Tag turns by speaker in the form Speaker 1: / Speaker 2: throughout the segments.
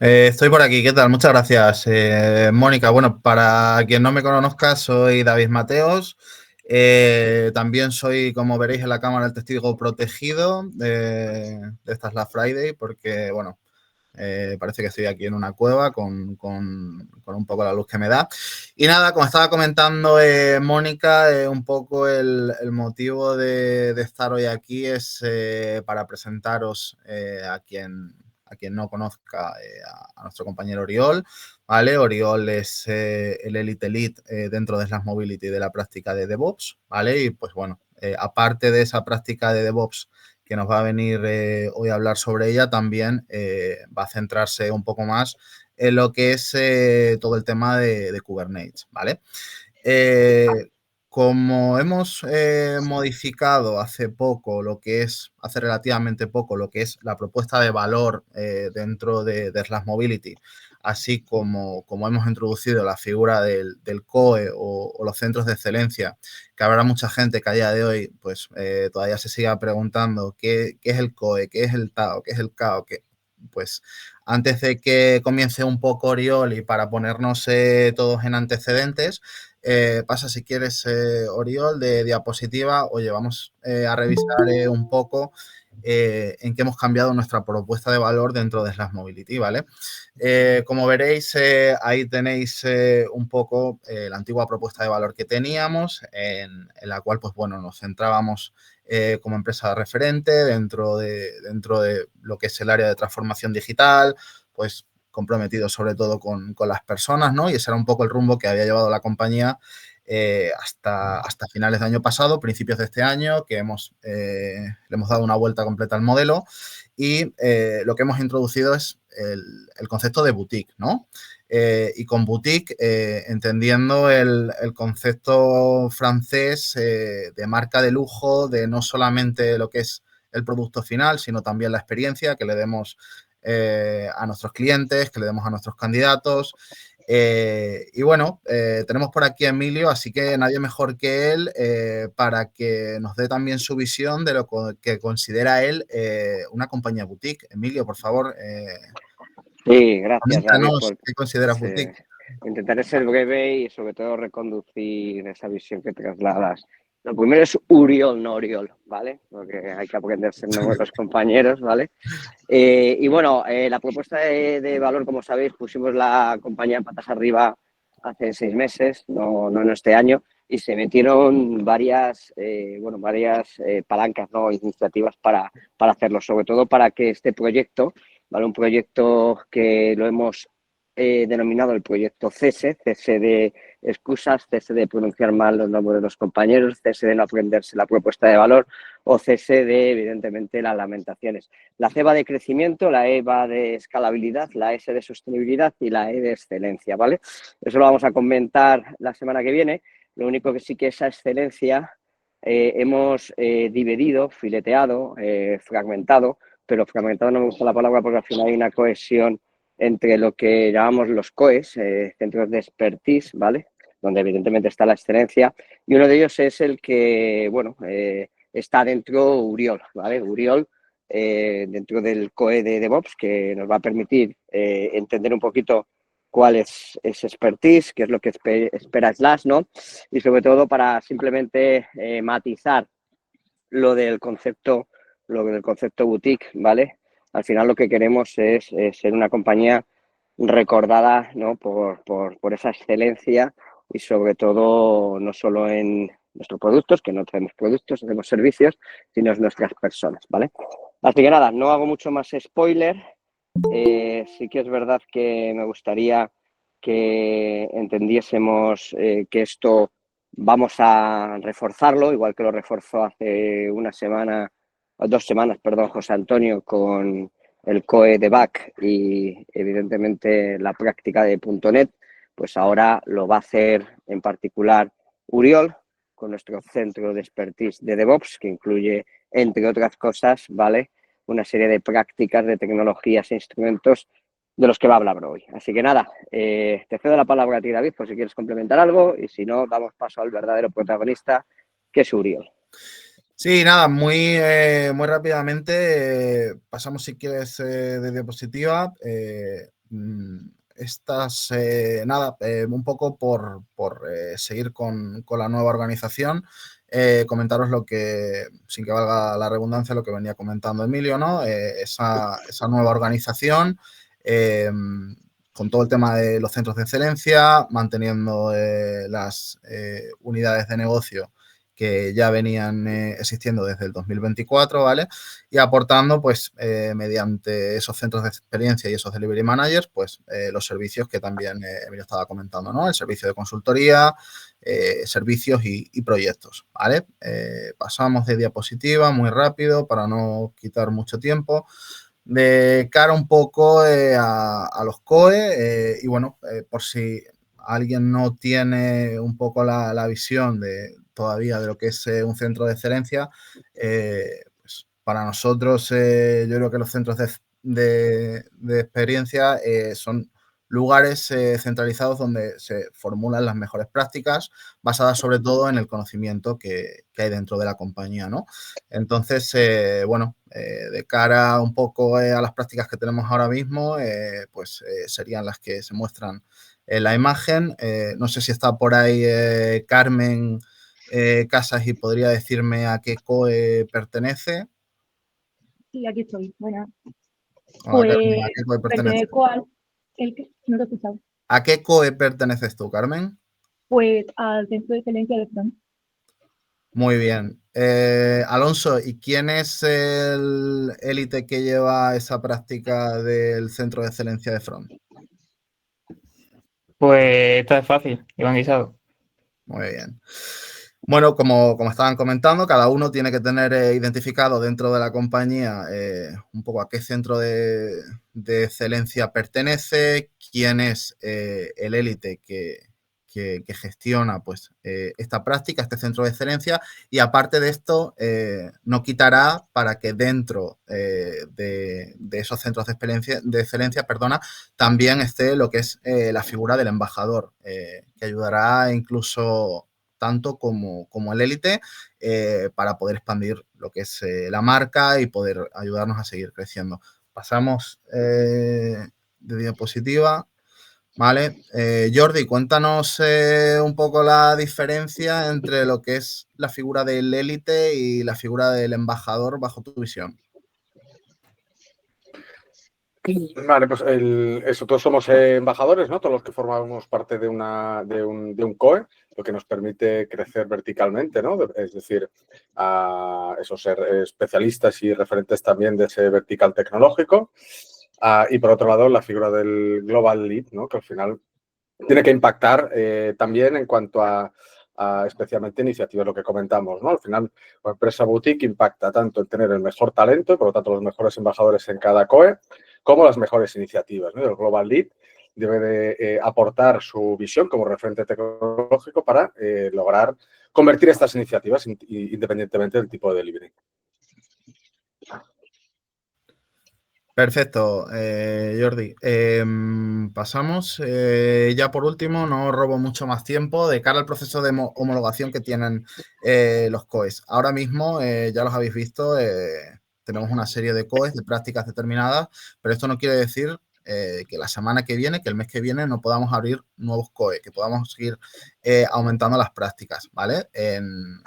Speaker 1: Estoy por aquí, ¿qué tal? Muchas gracias, Mónica. Bueno, para quien no me conozca, soy David Mateos. También soy, como veréis en la cámara, el testigo protegido de esta Black Friday, porque, bueno, parece que estoy aquí en una cueva con un poco la luz que me da. Y nada, como estaba comentando Mónica, un poco el motivo de estar hoy aquí es para presentaros a quien no conozca a nuestro compañero Oriol, ¿vale? Oriol es el Elite Lead dentro de Slash Mobility de la práctica de DevOps, ¿vale? Y pues bueno, aparte de esa práctica de DevOps que nos va a venir hoy a hablar sobre ella, también va a centrarse un poco más en lo que es todo el tema de Kubernetes, ¿vale? Como hemos modificado hace relativamente poco, lo que es la propuesta de valor dentro de Slash Mobility, así como hemos introducido la figura del COE o los centros de excelencia, que habrá mucha gente que a día de hoy pues todavía se siga preguntando qué es el COE, qué es el TAO, qué es el CAO, pues antes de que comience un poco Oriol y para ponernos todos en antecedentes, pasa si quieres, Oriol, de diapositiva. Oye, vamos a revisar un poco en qué hemos cambiado nuestra propuesta de valor dentro de Slash Mobility, ¿vale? Como veréis, ahí tenéis un poco la antigua propuesta de valor que teníamos, en la cual, pues bueno, nos centrábamos como empresa referente dentro de lo que es el área de transformación digital, pues comprometido sobre todo con las personas, ¿no? Y ese era un poco el rumbo que había llevado la compañía hasta finales de año pasado, principios de este año, que le hemos dado una vuelta completa al modelo y lo que hemos introducido es el concepto de boutique, ¿no? Y con boutique, entendiendo el concepto francés de marca de lujo, de no solamente lo que es el producto final, sino también la experiencia que le demos a nuestros clientes, que le demos a nuestros candidatos. Y bueno, tenemos por aquí a Emilio, así que nadie mejor que él para que nos dé también su visión de lo que considera él una compañía boutique. Emilio, por favor,
Speaker 2: Sí, gracias, David,
Speaker 1: coméntanos
Speaker 2: por
Speaker 1: qué consideras boutique.
Speaker 2: intentaré ser breve y sobre todo reconducir esa visión que trasladas. Lo primero es Uriol, no Oriol, ¿vale? Porque hay que aprenderse el nombre de los compañeros, ¿vale? Y bueno, la propuesta de valor, como sabéis, pusimos la compañía patas arriba hace 6 meses, no en este año, y se metieron varias palancas, ¿no? Iniciativas para hacerlo, sobre todo para que este proyecto, ¿vale? Un proyecto que lo hemos denominado el proyecto CESE de excusas, CESE de pronunciar mal los nombres de los compañeros, CESE de no aprenderse la propuesta de valor o CESE de, evidentemente, las lamentaciones. La C va de crecimiento, la E va de escalabilidad, la S de sostenibilidad y la E de excelencia, ¿vale? Eso lo vamos a comentar la semana que viene. Lo único que sí que esa excelencia hemos dividido, fileteado, fragmentado, pero fragmentado no me gusta la palabra porque al final hay una cohesión entre lo que llamamos los COEs, centros de expertise, ¿vale? Donde evidentemente está la excelencia, y uno de ellos es el que, bueno, está dentro Uriol, ¿vale? Uriol, dentro del COE de DevOps, que nos va a permitir entender un poquito cuál es ese expertise, qué es lo que espera Slash, ¿no? Y sobre todo para simplemente matizar lo del concepto boutique, ¿vale? Al final lo que queremos es ser una compañía recordada, ¿no? por esa excelencia y sobre todo no solo en nuestros productos, que no tenemos productos, hacemos servicios, sino en nuestras personas, ¿vale? Así que nada, no hago mucho más spoiler. Sí que es verdad que me gustaría que entendiésemos que esto vamos a reforzarlo, igual que lo reforzó hace una semana, o 2 semanas, perdón, José Antonio, con el COE de BAC y evidentemente la práctica de .NET, pues ahora lo va a hacer en particular Uriol, con nuestro centro de expertise de DevOps, que incluye, entre otras cosas, ¿vale?, una serie de prácticas, de tecnologías e instrumentos de los que va a hablar hoy. Así que nada, te cedo la palabra a ti, David, por si quieres complementar algo, y si no, damos paso al verdadero protagonista, que es Uriol.
Speaker 1: Sí, nada, muy rápidamente pasamos, si quieres, de diapositiva. nada, un poco por seguir con la nueva organización, comentaros lo que, sin que valga la redundancia, lo que venía comentando Emilio, ¿no? Esa nueva organización, con todo el tema de los centros de excelencia, manteniendo las unidades de negocio que ya venían existiendo desde el 2024, ¿vale? Y aportando, pues, mediante esos centros de experiencia y esos delivery managers, pues, los servicios que también Emilio estaba comentando, ¿no? El servicio de consultoría, servicios y proyectos, ¿vale? Pasamos de diapositiva muy rápido para no quitar mucho tiempo. De cara un poco a los COE, y bueno, por si alguien no tiene un poco la visión todavía de lo que es un centro de excelencia, pues para nosotros yo creo que los centros de experiencia son lugares centralizados donde se formulan las mejores prácticas basadas sobre todo en el conocimiento que hay dentro de la compañía, ¿no? Entonces, bueno, de cara un poco a las prácticas que tenemos ahora mismo, pues serían las que se muestran en la imagen. No sé si está por ahí Carmen Casas y podría decirme a qué COE pertenece.
Speaker 3: Sí, aquí estoy. Bueno,
Speaker 1: Hola, Carmen,
Speaker 3: pues
Speaker 1: ¿a qué COE pertenece?
Speaker 3: pertenezco al... El que, no te he escuchado.
Speaker 1: ¿A qué COE perteneces tú, Carmen?
Speaker 3: Pues al Centro de Excelencia de Front.
Speaker 1: Muy bien. Alonso, ¿y quién es el élite que lleva esa práctica del Centro de Excelencia de Front?
Speaker 4: Pues esta es fácil, Iván Guisado.
Speaker 1: Muy bien. Bueno, como estaban comentando, cada uno tiene que tener identificado dentro de la compañía un poco a qué centro de excelencia pertenece, quién es el élite que gestiona pues, esta práctica, este centro de excelencia, y aparte de esto, no quitará para que dentro de esos centros de excelencia, también esté lo que es la figura del embajador, que ayudará incluso tanto como el élite para poder expandir lo que es la marca y poder ayudarnos a seguir creciendo. Pasamos de diapositiva. Vale, Jordi, cuéntanos un poco la diferencia entre lo que es la figura del élite y la figura del embajador bajo tu visión.
Speaker 5: Vale, pues eso, todos somos embajadores, ¿no? Todos los que formamos parte de un COE, lo que nos permite crecer verticalmente, ¿no? Es decir, a eso, ser especialistas y referentes también de ese vertical tecnológico. Y por otro lado, la figura del Global Lead, ¿no? Que al final tiene que impactar también en cuanto a especialmente iniciativas, lo que comentamos, ¿no? Al final, la empresa boutique impacta tanto en tener el mejor talento, por lo tanto, los mejores embajadores en cada COE, como las mejores iniciativas, ¿no? El Global Lead debe de aportar su visión como referente tecnológico para lograr convertir estas iniciativas independientemente del tipo de delivery.
Speaker 1: Perfecto, Jordi. Pasamos. Ya por último, no robo mucho más tiempo de cara al proceso de homologación que tienen los COEs. Ahora mismo, ya los habéis visto, tenemos una serie de COEs de prácticas determinadas, pero esto no quiere decir que la semana que viene, que el mes que viene, no podamos abrir nuevos COE, que podamos seguir aumentando las prácticas, ¿vale? En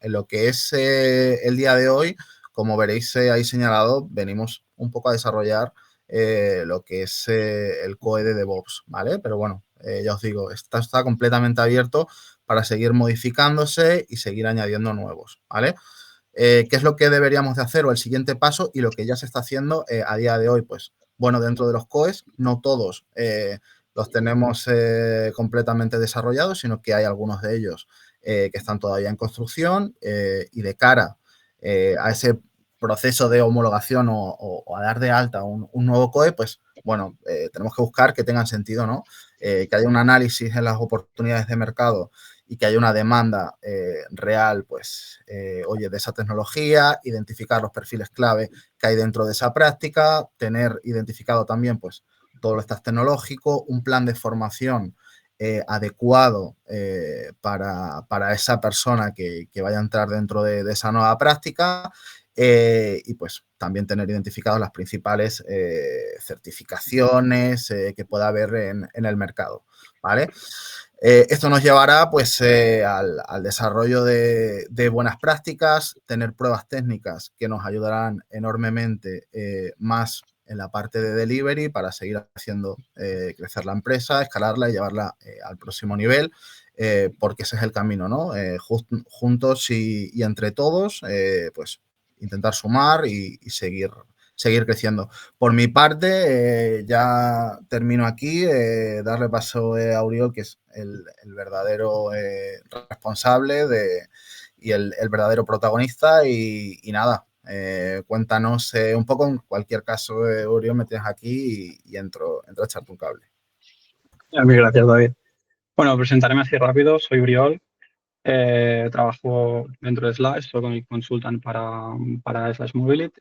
Speaker 1: lo que es el día de hoy, como veréis ahí señalado, venimos un poco a desarrollar lo que es el COE de DevOps, ¿vale? Pero bueno, ya os digo, está completamente abierto para seguir modificándose y seguir añadiendo nuevos, ¿vale? ¿Qué es lo que deberíamos de hacer o el siguiente paso y lo que ya se está haciendo a día de hoy? Pues, bueno, dentro de los COEs, no todos los tenemos completamente desarrollados, sino que hay algunos de ellos que están todavía en construcción y de cara a ese proceso de homologación o a dar de alta un nuevo COE, pues, bueno, tenemos que buscar que tengan sentido, ¿no? Que haya un análisis en las oportunidades de mercado y que haya una demanda real, pues, oye, de esa tecnología, identificar los perfiles clave que hay dentro de esa práctica, tener identificado también, pues, todo lo stack tecnológico, un plan de formación adecuado para esa persona que vaya a entrar dentro de esa nueva práctica y pues también tener identificadas las principales certificaciones que pueda haber en el mercado, ¿vale? Esto nos llevará pues al desarrollo de buenas prácticas, tener pruebas técnicas que nos ayudarán enormemente más en la parte de delivery para seguir haciendo crecer la empresa, escalarla y llevarla al próximo nivel, porque ese es el camino, ¿no? Juntos y entre todos, pues intentar sumar y seguir creciendo. Por mi parte, ya termino aquí, darle paso a Oriol, que es el verdadero responsable y el verdadero protagonista y nada, cuéntanos un poco, en cualquier caso, Oriol, me tienes aquí y entro a echarte un cable.
Speaker 6: Mil gracias, David. Bueno, presentarme así rápido, soy Oriol. Trabajo dentro de Slash, soy consultant para Slash Mobility,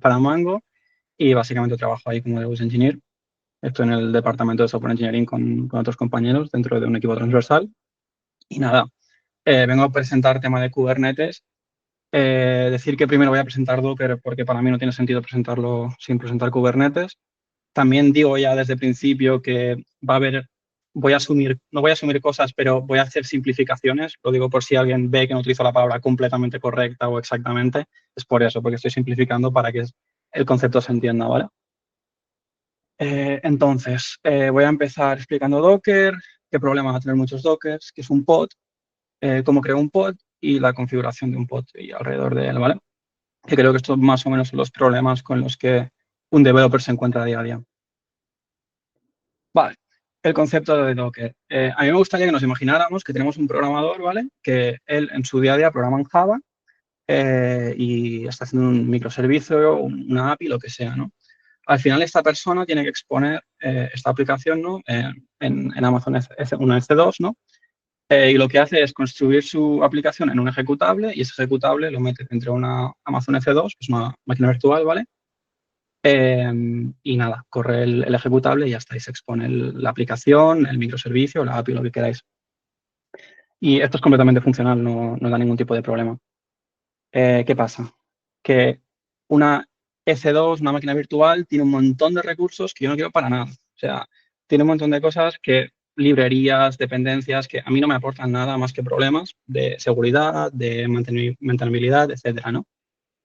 Speaker 6: para Mango, y básicamente trabajo ahí como DevOps Engineer. Estoy en el departamento de Software Engineering con otros compañeros dentro de un equipo transversal. Y nada, vengo a presentar tema de Kubernetes. Decir que primero voy a presentar Docker porque para mí no tiene sentido presentarlo sin presentar Kubernetes. También digo ya desde el principio que va a haber, no voy a asumir cosas, pero voy a hacer simplificaciones. Lo digo por si alguien ve que no utilizo la palabra completamente correcta o exactamente. Es por eso, porque estoy simplificando para que el concepto se entienda, ¿vale? Entonces, voy a empezar explicando Docker, qué problema va a tener muchos Dockers, qué es un pod, cómo creo un pod y la configuración de un pod y alrededor de él, ¿vale? Que creo que estos más o menos son los problemas con los que un developer se encuentra día a día. Vale, el concepto de Docker. A mí me gustaría que nos imagináramos que tenemos un programador, ¿vale? Que él en su día a día programa en Java y está haciendo un microservicio, una API, lo que sea, ¿no? Al final esta persona tiene que exponer esta aplicación, ¿no? En Amazon una EC2, ¿no? Y lo que hace es construir su aplicación en un ejecutable y ese ejecutable lo mete dentro de una Amazon EC2, que es una máquina virtual, ¿vale? Y nada, corre el ejecutable y ya está. Y se expone la aplicación, el microservicio, la API, lo que queráis. Y esto es completamente funcional, no da ningún tipo de problema. ¿Qué pasa? Que una EC2, una máquina virtual, tiene un montón de recursos que yo no quiero para nada. O sea, tiene un montón de cosas librerías, dependencias, que a mí no me aportan nada más que problemas de seguridad, de mantenibilidad, etcétera, ¿no?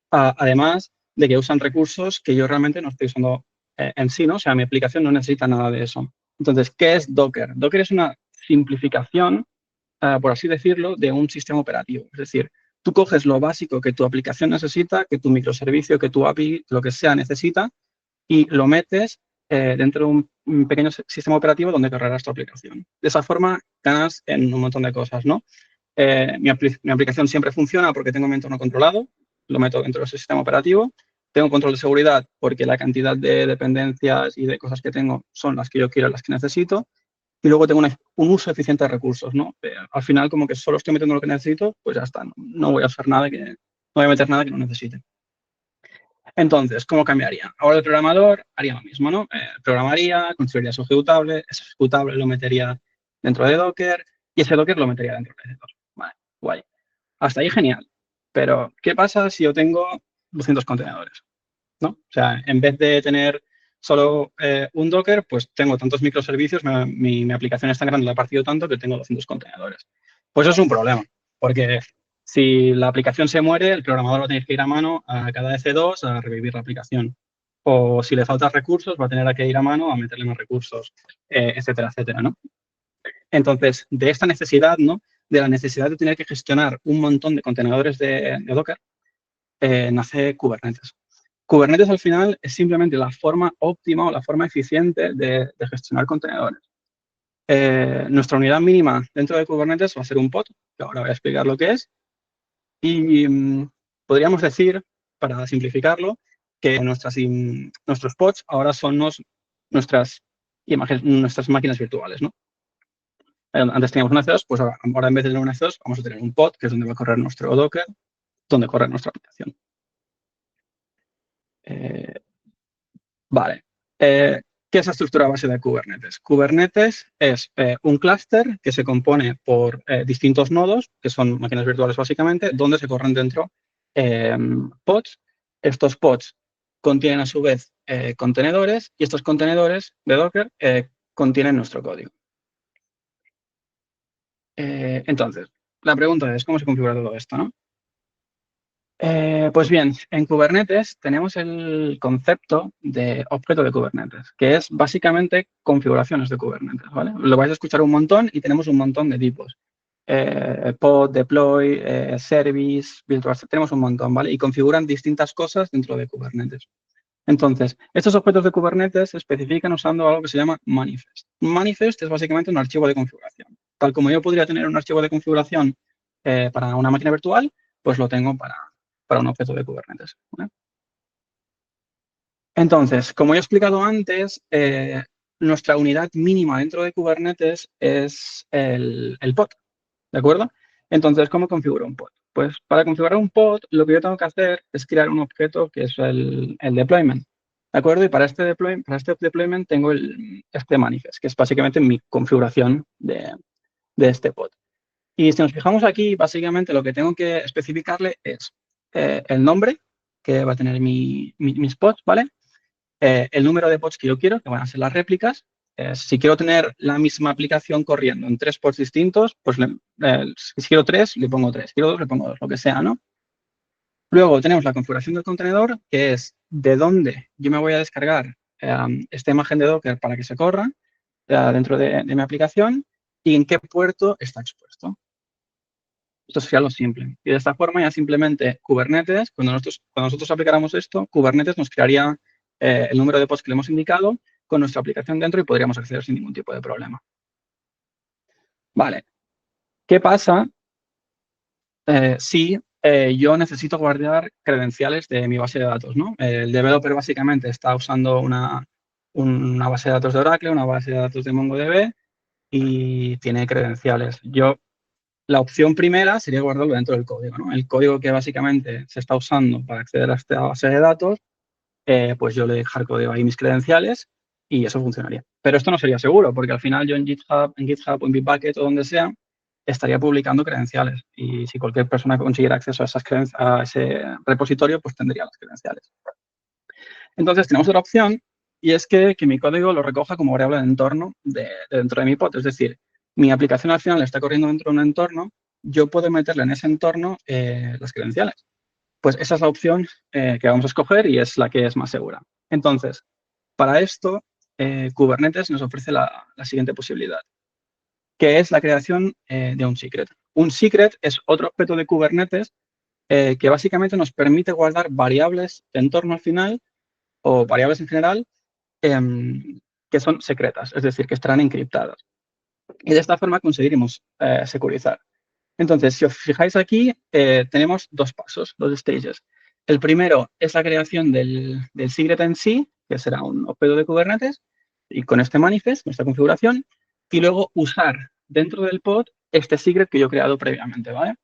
Speaker 6: Además de que usan recursos que yo realmente no estoy usando en sí, ¿no? O sea, mi aplicación no necesita nada de eso. Entonces, ¿qué es Docker? Docker es una simplificación, por así decirlo, de un sistema operativo. Es decir, tú coges lo básico que tu aplicación necesita, que tu microservicio, que tu API, lo que sea necesita, y lo metes dentro de un pequeño sistema operativo donde correrás tu aplicación. De esa forma, ganas en un montón de cosas, ¿no? Mi aplicación siempre funciona porque tengo mi entorno controlado, lo meto dentro de ese sistema operativo. Tengo control de seguridad porque la cantidad de dependencias y de cosas que tengo son las que yo quiero, las que necesito. Y luego tengo un uso eficiente de recursos, ¿no? Al final, como que solo estoy metiendo lo que necesito, pues ya está. No voy a hacer nada no voy a meter nada que no necesite. Entonces, ¿cómo cambiaría? Ahora el programador haría lo mismo, ¿no? Programaría, construiría su ejecutable, ese ejecutable lo metería dentro de Docker y ese Docker lo metería dentro de EC2. Vale, guay. Hasta ahí genial. Pero, ¿qué pasa si yo tengo 200 contenedores? ¿No? O sea, en vez de tener solo un Docker, pues tengo tantos microservicios, mi aplicación es tan grande, la he partido tanto que tengo 200 contenedores. Pues eso es un problema, porque si la aplicación se muere, el programador va a tener que ir a mano a cada EC2 a revivir la aplicación. O si le faltan recursos, va a tener que ir a mano a meterle más recursos, etcétera, etcétera, ¿no? Entonces, de esta necesidad, ¿no? De la necesidad de tener que gestionar un montón de contenedores de Docker, nace Kubernetes. Kubernetes al final es simplemente la forma óptima o la forma eficiente de gestionar contenedores. Nuestra unidad mínima dentro de Kubernetes va a ser un pod, que ahora voy a explicar lo que es. Y podríamos decir, para simplificarlo, que nuestros pods ahora son nuestras máquinas virtuales, ¿no? Antes teníamos una EC2, pues ahora en vez de tener una EC2 vamos a tener un pod, que es donde va a correr nuestro Docker, donde corre nuestra aplicación. Vale. ¿Qué es la estructura base de Kubernetes? Kubernetes es un clúster que se compone por distintos nodos, que son máquinas virtuales básicamente, donde se corren dentro pods. Estos pods contienen a su vez contenedores y estos contenedores de Docker contienen nuestro código. Entonces, la pregunta es, ¿cómo se configura todo esto, no? Pues bien, en Kubernetes tenemos el concepto de objeto de Kubernetes, que es básicamente configuraciones de Kubernetes, ¿vale? Lo vais a escuchar un montón y tenemos un montón de tipos. Pod, deploy, service, virtual, tenemos un montón, ¿vale? Y configuran distintas cosas dentro de Kubernetes. Entonces, estos objetos de Kubernetes se especifican usando algo que se llama manifest. Un manifest es básicamente un archivo de configuración. Tal como yo podría tener un archivo de configuración para una máquina virtual, pues lo tengo para un objeto de Kubernetes, ¿vale? Entonces, como he explicado antes, nuestra unidad mínima dentro de Kubernetes es el pod, ¿de acuerdo? Entonces, ¿cómo configuro un pod? Pues para configurar un pod, lo que yo tengo que hacer es crear un objeto que es el deployment, ¿de acuerdo? Y para este deployment tengo este manifest, que es básicamente mi configuración de este pod. Y si nos fijamos aquí, básicamente lo que tengo que especificarle es el nombre que va a tener mis pods, ¿vale? El número de pods que yo quiero, que van a ser las réplicas. Si quiero tener la misma aplicación corriendo en 3 pods distintos, pues si quiero 3, le pongo 3. Si quiero 2, le pongo 2, lo que sea, ¿no? Luego tenemos la configuración del contenedor, que es de dónde yo me voy a descargar esta imagen de Docker para que se corra dentro de mi aplicación y en qué puerto está expuesto. Esto sería lo simple. Y de esta forma ya simplemente Kubernetes, cuando nosotros aplicáramos esto, Kubernetes nos crearía el número de pods que le hemos indicado con nuestra aplicación dentro y podríamos acceder sin ningún tipo de problema. Vale. ¿Qué pasa si yo necesito guardar credenciales de mi base de datos, ¿no? El developer básicamente está usando una base de datos de Oracle, una base de datos de MongoDB y tiene credenciales. La opción primera sería guardarlo dentro del código, ¿no? El código que básicamente se está usando para acceder a esta base de datos, pues yo le hardcodeo ahí mis credenciales y eso funcionaría. Pero esto no sería seguro, porque al final yo en GitHub o en Bitbucket o donde sea, estaría publicando credenciales. Y si cualquier persona consiguiera acceso a ese repositorio, pues tendría las credenciales. Entonces tenemos otra opción y es que mi código lo recoja como variable de entorno dentro de mi pod. Es decir, mi aplicación al final está corriendo dentro de un entorno, yo puedo meterle en ese entorno las credenciales. Pues esa es la opción que vamos a escoger y es la que es más segura. Entonces, para esto, Kubernetes nos ofrece la siguiente posibilidad, que es la creación de un secret. Un secret es otro objeto de Kubernetes que básicamente nos permite guardar variables de entorno al final o variables en general que son secretas, es decir, que estarán encriptadas. Y de esta forma conseguiremos securizar. Entonces, si os fijáis aquí, tenemos 2 pasos, 2 stages. El primero es la creación del secret en sí, que será un objeto de Kubernetes, y con este manifest, nuestra configuración, y luego usar dentro del pod este secret que yo he creado previamente, ¿vale?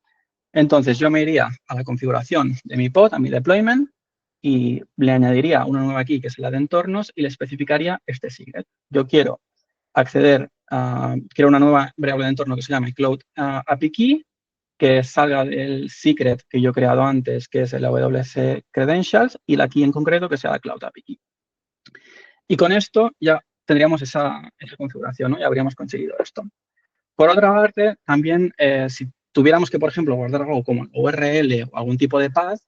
Speaker 6: Entonces, yo me iría a la configuración de mi pod, a mi deployment, y le añadiría una nueva aquí, que es la de entornos, y le especificaría este secret. Yo quiero acceder quiero una nueva variable de entorno que se llame Cloud API Key, que salga del secret que yo he creado antes, que es el AWS Credentials, y la key en concreto que sea la Cloud API Key. Y con esto ya tendríamos esa configuración, ¿no? Ya habríamos conseguido esto. Por otra parte, también si tuviéramos que, por ejemplo, guardar algo como URL o algún tipo de path,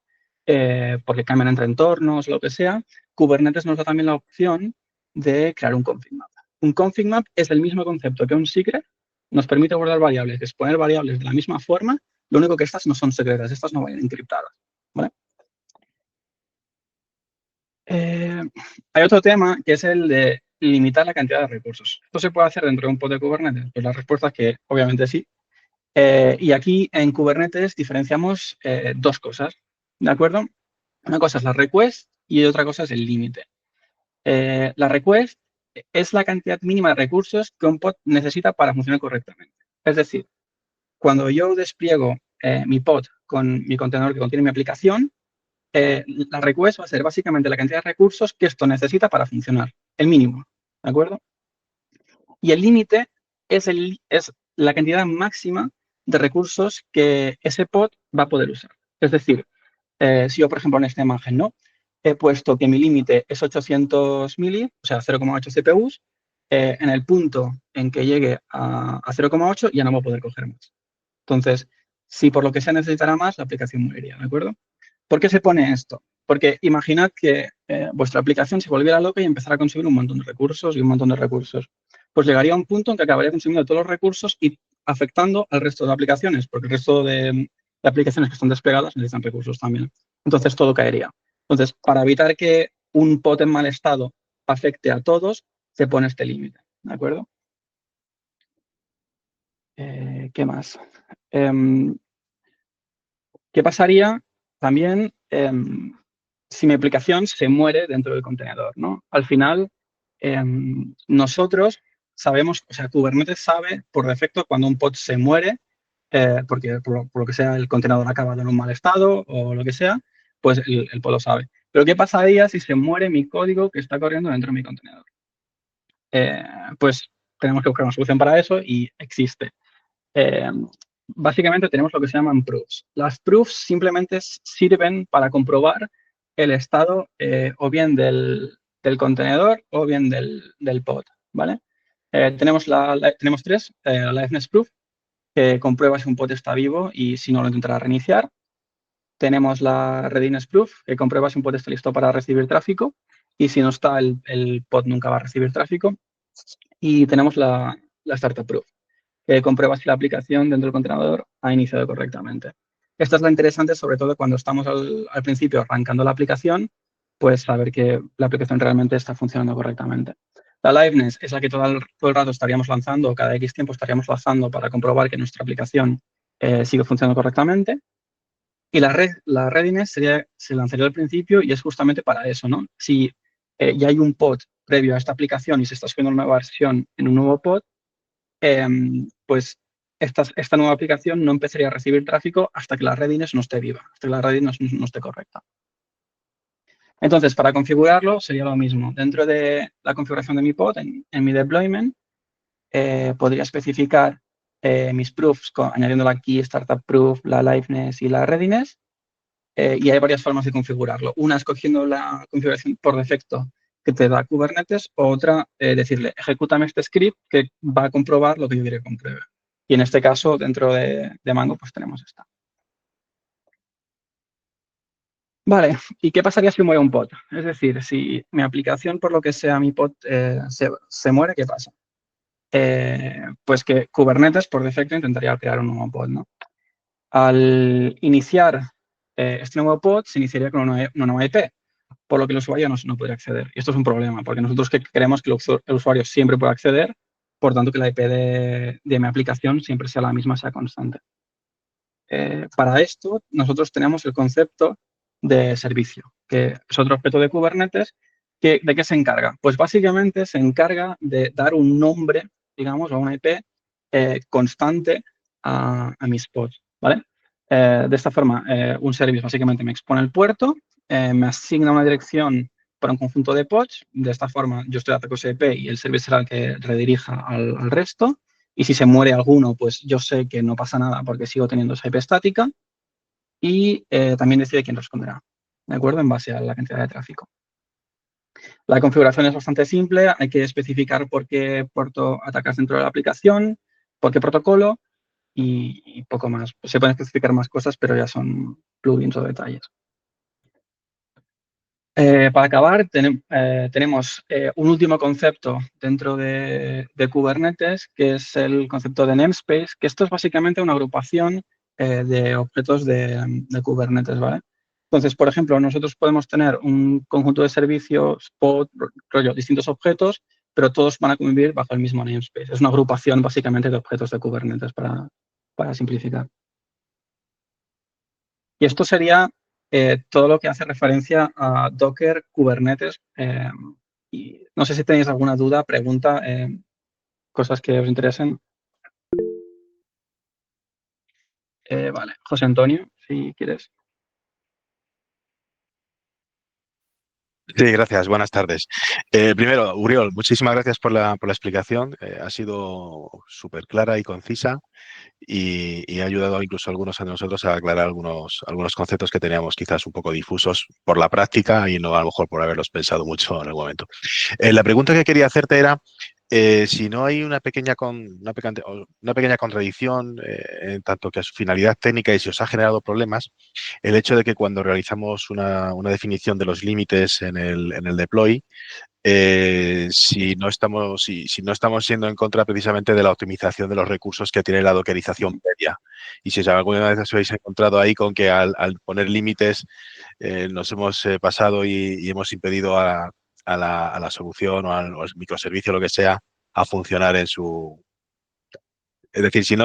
Speaker 6: porque cambian entre entornos o lo que sea, Kubernetes nos da también la opción de crear un config map. Un config map es el mismo concepto que un secret, nos permite guardar variables, exponer variables de la misma forma, lo único que estas no son secretas, estas no vayan encriptadas, ¿vale? Hay otro tema que es el de limitar la cantidad de recursos. ¿Esto se puede hacer dentro de un pod de Kubernetes? Pues la respuesta es que obviamente sí. Y aquí en Kubernetes diferenciamos 2 cosas, ¿de acuerdo? Una cosa es la request y otra cosa es el límite. La request es la cantidad mínima de recursos que un pod necesita para funcionar correctamente. Es decir, cuando yo despliego mi pod con mi contenedor que contiene mi aplicación, la request va a ser básicamente la cantidad de recursos que esto necesita para funcionar, el mínimo, ¿de acuerdo? Y el límite es la cantidad máxima de recursos que ese pod va a poder usar. Es decir, Si yo, por ejemplo, en esta imagen, ¿no? He puesto que mi límite es 800 mili, o sea, 0,8 CPUs, en el punto en que llegue a 0,8 ya no voy a poder coger más. Entonces, si por lo que sea necesitará más, la aplicación moriría, ¿de acuerdo? ¿Por qué se pone esto? Porque imaginad que vuestra aplicación se volviera loca y empezara a consumir un montón de recursos y un montón de recursos. Pues llegaría a un punto en que acabaría consumiendo todos los recursos y afectando al resto de aplicaciones, porque el resto de aplicaciones que están desplegadas necesitan recursos también. Entonces, todo caería. Entonces, para evitar que un pod en mal estado afecte a todos, se pone este límite, ¿de acuerdo? ¿Qué más? ¿Qué pasaría también si mi aplicación se muere dentro del contenedor, ¿no? Al final, nosotros sabemos, o sea, Kubernetes sabe por defecto cuando un pod se muere, porque por lo que sea el contenedor ha acabado en un mal estado o lo que sea, pues el pod lo sabe. Pero ¿qué pasaría si se muere mi código que está corriendo dentro de mi contenedor? Pues tenemos que buscar una solución para eso y existe. Básicamente tenemos lo que se llaman proofs. Las proofs simplemente sirven para comprobar el estado o bien del contenedor o bien del pod, ¿vale? Tenemos tres, la liveness proof, que comprueba si un pod está vivo y si no lo intentará reiniciar. Tenemos la readiness proof, que comprueba si un pod está listo para recibir tráfico y si no está, el pod nunca va a recibir tráfico. Y tenemos la startup proof, que comprueba si la aplicación dentro del contenedor ha iniciado correctamente. Esta es la interesante, sobre todo cuando estamos al principio arrancando la aplicación, pues saber que la aplicación realmente está funcionando correctamente. La liveness es la que todo el rato estaríamos lanzando, cada X tiempo estaríamos lanzando para comprobar que nuestra aplicación sigue funcionando correctamente. Y la readiness se lanzaría al principio y es justamente para eso, ¿no? Si ya hay un pod previo a esta aplicación y se está subiendo una nueva versión en un nuevo pod, pues esta nueva aplicación no empezaría a recibir tráfico hasta que la readiness no esté viva, hasta que la readiness no esté correcta. Entonces, para configurarlo sería lo mismo. Dentro de la configuración de mi pod, en mi deployment, podría especificar mis proofs añadiendo la key, startup proof, la liveness y la readiness. Y hay varias formas de configurarlo. Una escogiendo la configuración por defecto que te da Kubernetes, o otra, decirle, ejecútame este script que va a comprobar lo que yo quiero que compruebe. Y en este caso, dentro de Mango, pues tenemos esta. Vale, ¿y qué pasaría si muere un pod? Es decir, si mi aplicación, por lo que sea, mi pod se muere, ¿qué pasa? Pues que Kubernetes, por defecto, intentaría crear un nuevo pod, ¿no? Al iniciar este nuevo pod, se iniciaría con una nueva IP, por lo que el usuario no podría acceder. Y esto es un problema, porque nosotros queremos que el usuario siempre pueda acceder, por tanto que la IP de mi aplicación siempre sea la misma, sea constante. Para esto, nosotros tenemos el concepto de servicio, que es otro objeto de Kubernetes. ¿De qué se encarga? Pues básicamente se encarga de dar un nombre, digamos, a una IP constante a mis pods, ¿vale? De esta forma, un service básicamente me expone el puerto, me asigna una dirección para un conjunto de pods. De esta forma, yo estoy atacando esa IP y el service será el que redirija al resto. Y si se muere alguno, pues yo sé que no pasa nada porque sigo teniendo esa IP estática. Y también decide quién responderá, ¿de acuerdo? En base a la cantidad de tráfico. La configuración es bastante simple. Hay que especificar por qué puerto atacas dentro de la aplicación, por qué protocolo y poco más. Pues se pueden especificar más cosas, pero ya son plugins o detalles. Para acabar, tenemos un último concepto dentro de Kubernetes, que es el concepto de namespace, que esto es básicamente una agrupación de objetos de Kubernetes, ¿vale? Entonces, por ejemplo, nosotros podemos tener un conjunto de servicios, pod, rollo, distintos objetos, pero todos van a convivir bajo el mismo namespace. Es una agrupación básicamente de objetos de Kubernetes para simplificar. Y esto sería todo lo que hace referencia a Docker, Kubernetes. Y no sé si tenéis alguna duda, pregunta, cosas que os interesen. Vale, José Antonio, si quieres.
Speaker 7: Sí, gracias. Buenas tardes. Primero, Uriol, muchísimas gracias por la explicación. Ha sido súper clara y concisa y ha ayudado incluso a algunos de nosotros a aclarar algunos conceptos que teníamos quizás un poco difusos por la práctica y no a lo mejor por haberlos pensado mucho en el momento. La pregunta que quería hacerte era si no hay una pequeña contradicción en tanto que a su finalidad técnica y si os ha generado problemas el hecho de que cuando realizamos una definición de los límites en el deploy, si no estamos siendo en contra precisamente de la optimización de los recursos que tiene la dockerización previa. Y si alguna vez os habéis encontrado ahí con que al poner límites nos hemos pasado y hemos impedido a la solución o al microservicio, lo que sea, a funcionar en su... Es decir, si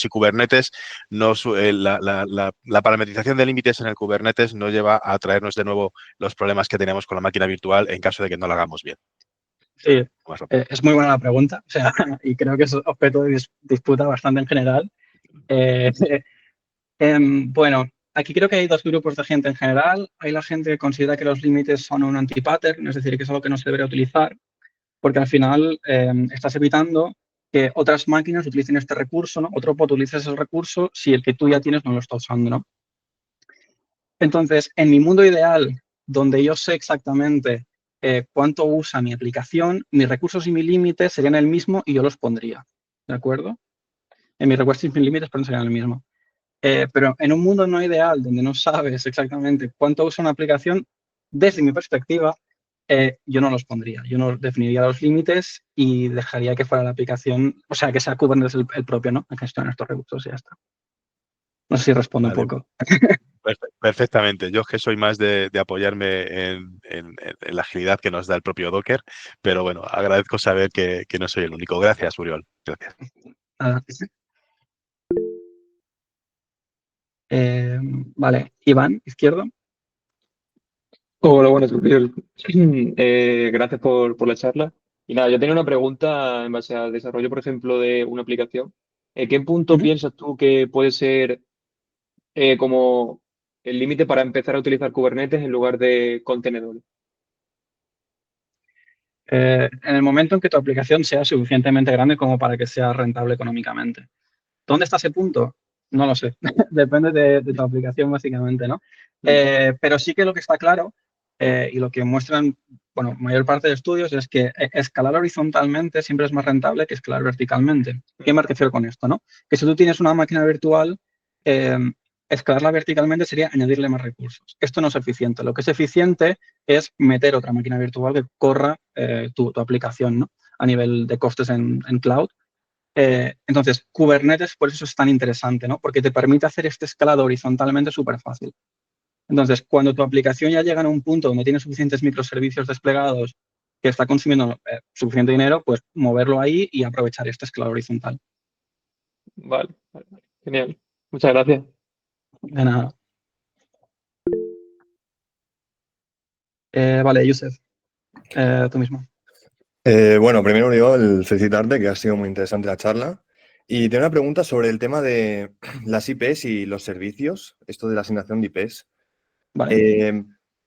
Speaker 7: Kubernetes no la parametrización de límites en el Kubernetes no lleva a traernos de nuevo los problemas que tenemos con la máquina virtual en caso de que no lo hagamos bien.
Speaker 6: Sí, es muy buena la pregunta, o sea, y creo que es objeto de disputa bastante en general. Bueno, aquí creo que hay dos grupos de gente en general. Hay la gente que considera que los límites son un anti-pattern, es decir, que es algo que no se debería utilizar, porque al final estás evitando que otras máquinas utilicen este recurso, ¿no? Otro pod utilice ese recurso si el que tú ya tienes no lo está usando, ¿no? Entonces, en mi mundo ideal, donde yo sé exactamente cuánto usa mi aplicación, mis recursos y mis límites serían el mismo y yo los pondría, ¿de acuerdo? En mis recursos y mis límites serían el mismo. Pero en un mundo no ideal, donde no sabes exactamente cuánto usa una aplicación, desde mi perspectiva, yo no los pondría. Yo no definiría los límites y dejaría que fuera la aplicación, o sea, que sea Kubernetes el propio, ¿no? Que gestionen estos recursos y ya está. No sé si respondo un poco.
Speaker 7: Perfectamente. Yo es que soy más de apoyarme en la agilidad que nos da el propio Docker, pero bueno, agradezco saber que no soy el único. Gracias, Uriol. Gracias.
Speaker 6: Vale, Iván, izquierdo.
Speaker 4: Hola, buenas, Uriol. Gracias por la charla. Y nada, yo tenía una pregunta en base al desarrollo, por ejemplo, de una aplicación. ¿En qué punto piensas tú que puede ser como el límite para empezar a utilizar Kubernetes en lugar de contenedores?
Speaker 6: En el momento en que tu aplicación sea suficientemente grande como para que sea rentable económicamente. ¿Dónde está ese punto? No lo sé. Depende de tu aplicación, básicamente, ¿no? Pero sí que lo que está claro y lo que muestran, bueno, mayor parte de estudios es que escalar horizontalmente siempre es más rentable que escalar verticalmente. ¿Qué me refiero con esto, no? Que si tú tienes una máquina virtual, escalarla verticalmente sería añadirle más recursos. Esto no es eficiente. Lo que es eficiente es meter otra máquina virtual que corra tu aplicación, ¿no? A nivel de costes en cloud. Entonces, Kubernetes por eso es tan interesante, ¿no? Porque te permite hacer este escalado horizontalmente súper fácil. Entonces, cuando tu aplicación ya llega a un punto donde tiene suficientes microservicios desplegados que está consumiendo suficiente dinero, pues moverlo ahí y aprovechar este escalado horizontal.
Speaker 4: Vale. Genial. Muchas gracias.
Speaker 6: De nada. Vale, Yusef, tú mismo.
Speaker 8: Bueno, primero, Uriol, felicitarte, que ha sido muy interesante la charla. Y tengo una pregunta sobre el tema de las IPs y los servicios, esto de la asignación de IPs.
Speaker 6: Vale.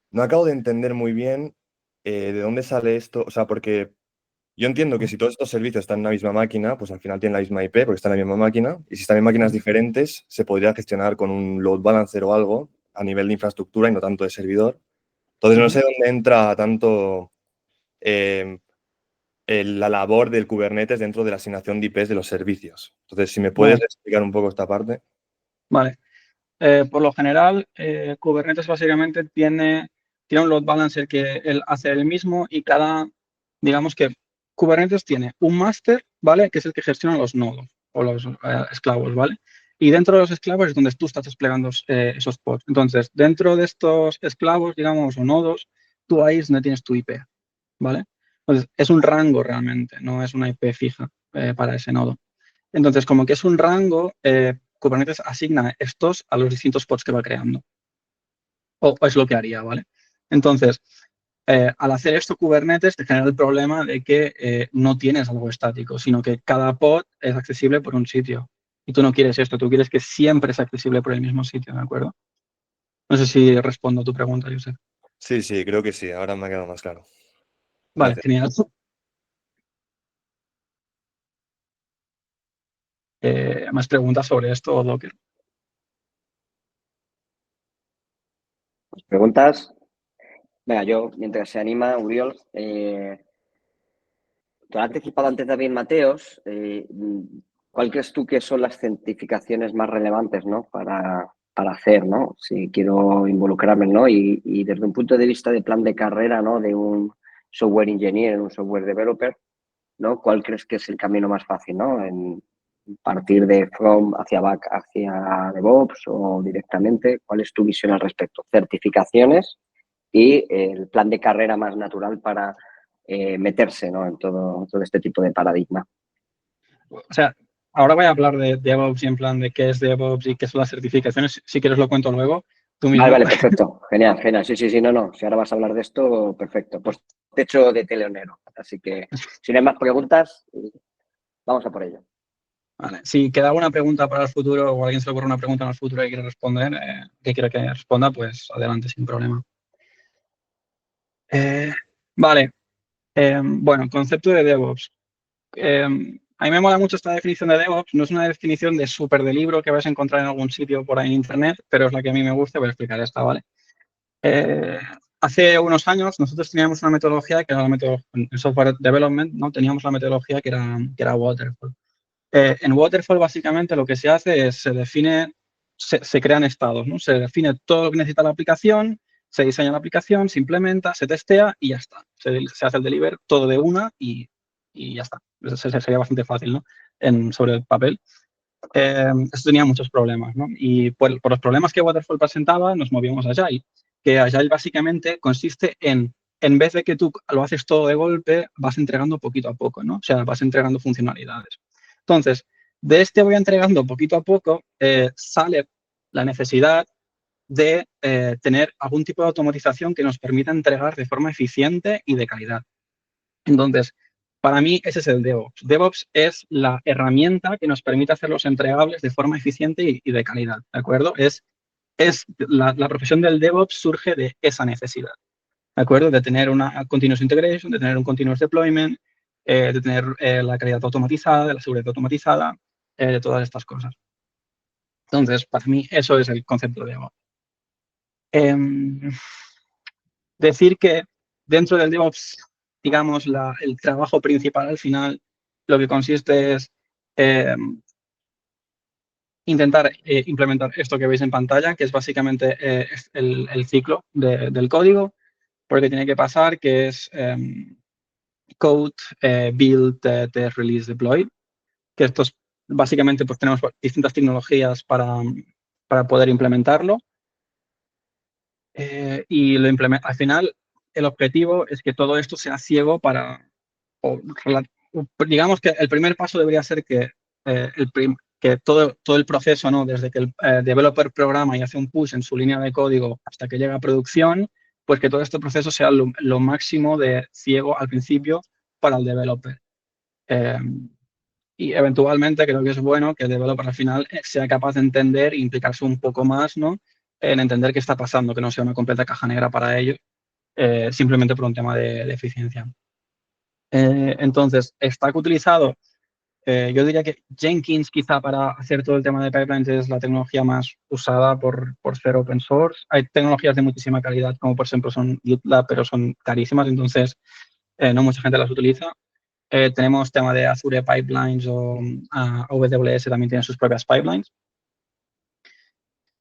Speaker 8: No acabo de entender muy bien de dónde sale esto, o sea, porque yo entiendo que si todos estos servicios están en la misma máquina, pues al final tienen la misma IP porque están en la misma máquina, y si están en máquinas diferentes, se podría gestionar con un load balancer o algo a nivel de infraestructura y no tanto de servidor. Entonces, no sé dónde entra tanto la labor del Kubernetes dentro de la asignación de IPs de los servicios. Entonces, si me puedes explicar un poco esta parte.
Speaker 6: Vale. Por lo general, Kubernetes básicamente tiene un load balancer que él hace el mismo y digamos que Kubernetes tiene un máster, ¿vale? Que es el que gestiona los nodos o los esclavos, ¿vale? Y dentro de los esclavos es donde tú estás desplegando esos pods. Entonces, dentro de estos esclavos, digamos, o nodos, tú ahí es donde tienes tu IP, ¿vale? Entonces, es un rango realmente, no es una IP fija para ese nodo. Entonces, como que es un rango, Kubernetes asigna estos a los distintos pods que va creando. O es lo que haría, ¿vale? Entonces, al hacer esto, Kubernetes te genera el problema de que no tienes algo estático, sino que cada pod es accesible por un sitio. Y tú no quieres esto, tú quieres que siempre sea accesible por el mismo sitio, ¿de acuerdo? No sé si respondo a tu pregunta, Josep.
Speaker 8: Sí, sí, creo que sí. Ahora me ha quedado más claro.
Speaker 6: Vale,
Speaker 8: Gracias.
Speaker 6: genial. ¿Más preguntas sobre esto, Docker?
Speaker 2: ¿Preguntas? Venga, yo, mientras se anima, Uriol, tú has anticipado antes también, Mateos, ¿cuál crees tú que son las certificaciones más relevantes, ¿no? para hacer, ¿no? Si quiero involucrarme, ¿no? Y desde un punto de vista de plan de carrera, ¿no? De un software engineer, un software developer, ¿no? ¿Cuál crees que es el camino más fácil, ¿no? En partir de From hacia Back hacia DevOps o directamente, ¿cuál es tu visión al respecto? Certificaciones y el plan de carrera más natural para meterse, ¿no? En todo este tipo de paradigma.
Speaker 6: O sea, ahora voy a hablar de DevOps y en plan de qué es DevOps y qué son las certificaciones. Si quieres lo cuento luego, tú mismo.
Speaker 2: Vale, perfecto. Genial, genial. Sí, no. Si ahora vas a hablar de esto, perfecto. Pues te echo de teleonero. Así que, si no hay más preguntas, vamos a por ello.
Speaker 6: Vale. Si queda alguna pregunta para el futuro o alguien se le ocurre una pregunta en el futuro y quiere responder, que quiera que responda, pues adelante, sin problema. Vale. Bueno, concepto de DevOps. A mí me mola mucho esta definición de DevOps. No es una definición de súper de libro que vais a encontrar en algún sitio por ahí en internet, pero es la que a mí me gusta. Voy a explicar esta, ¿vale? Hace unos años nosotros teníamos una metodología que era la metodología en software development, ¿no? Teníamos la metodología que era Waterfall. En Waterfall básicamente lo que se hace es se crean estados, ¿no? Se define todo lo que necesita la aplicación, se diseña la aplicación, se implementa, se testea y ya está. Se hace el deliver todo de una y ya está. Eso sería bastante fácil, ¿no? Sobre el papel. Esto tenía muchos problemas, ¿no? Y por los problemas que Waterfall presentaba, nos movíamos a Agile, que Agile básicamente consiste en vez de que tú lo haces todo de golpe, vas entregando poquito a poco, ¿no? O sea, vas entregando funcionalidades. Entonces, de este voy entregando poquito a poco, sale la necesidad de tener algún tipo de automatización que nos permita entregar de forma eficiente y de calidad. Entonces, para mí ese es el DevOps. DevOps es la herramienta que nos permite hacer los entregables de forma eficiente y de calidad, ¿de acuerdo? La profesión del DevOps surge de esa necesidad, ¿de acuerdo? De tener una continuous integration, de tener un continuous deployment, de tener la calidad automatizada, de la seguridad automatizada, de todas estas cosas. Entonces, para mí eso es el concepto de DevOps. Decir que dentro del DevOps, digamos, el trabajo principal al final, lo que consiste es intentar implementar esto que veis en pantalla, que es básicamente el ciclo del código, porque tiene que pasar, que es code, build, test, release, deploy, que estos básicamente pues tenemos distintas tecnologías para poder implementarlo. Y al final, el objetivo es que todo esto sea ciego digamos que el primer paso debería ser que, que todo el proceso, ¿no? Desde que el developer programa y hace un push en su línea de código hasta que llega a producción, pues que todo este proceso sea lo máximo de ciego al principio para el developer. Y eventualmente creo que es bueno que el developer al final sea capaz de entender e implicarse un poco más, ¿no? En entender qué está pasando, que no sea una completa caja negra para ellos, simplemente por un tema de eficiencia. Entonces, stack utilizado, yo diría que Jenkins quizá para hacer todo el tema de pipelines es la tecnología más usada por ser open source. Hay tecnologías de muchísima calidad, como por ejemplo son GitLab, pero son carísimas, entonces no mucha gente las utiliza. Tenemos tema de Azure Pipelines o AWS también tiene sus propias pipelines.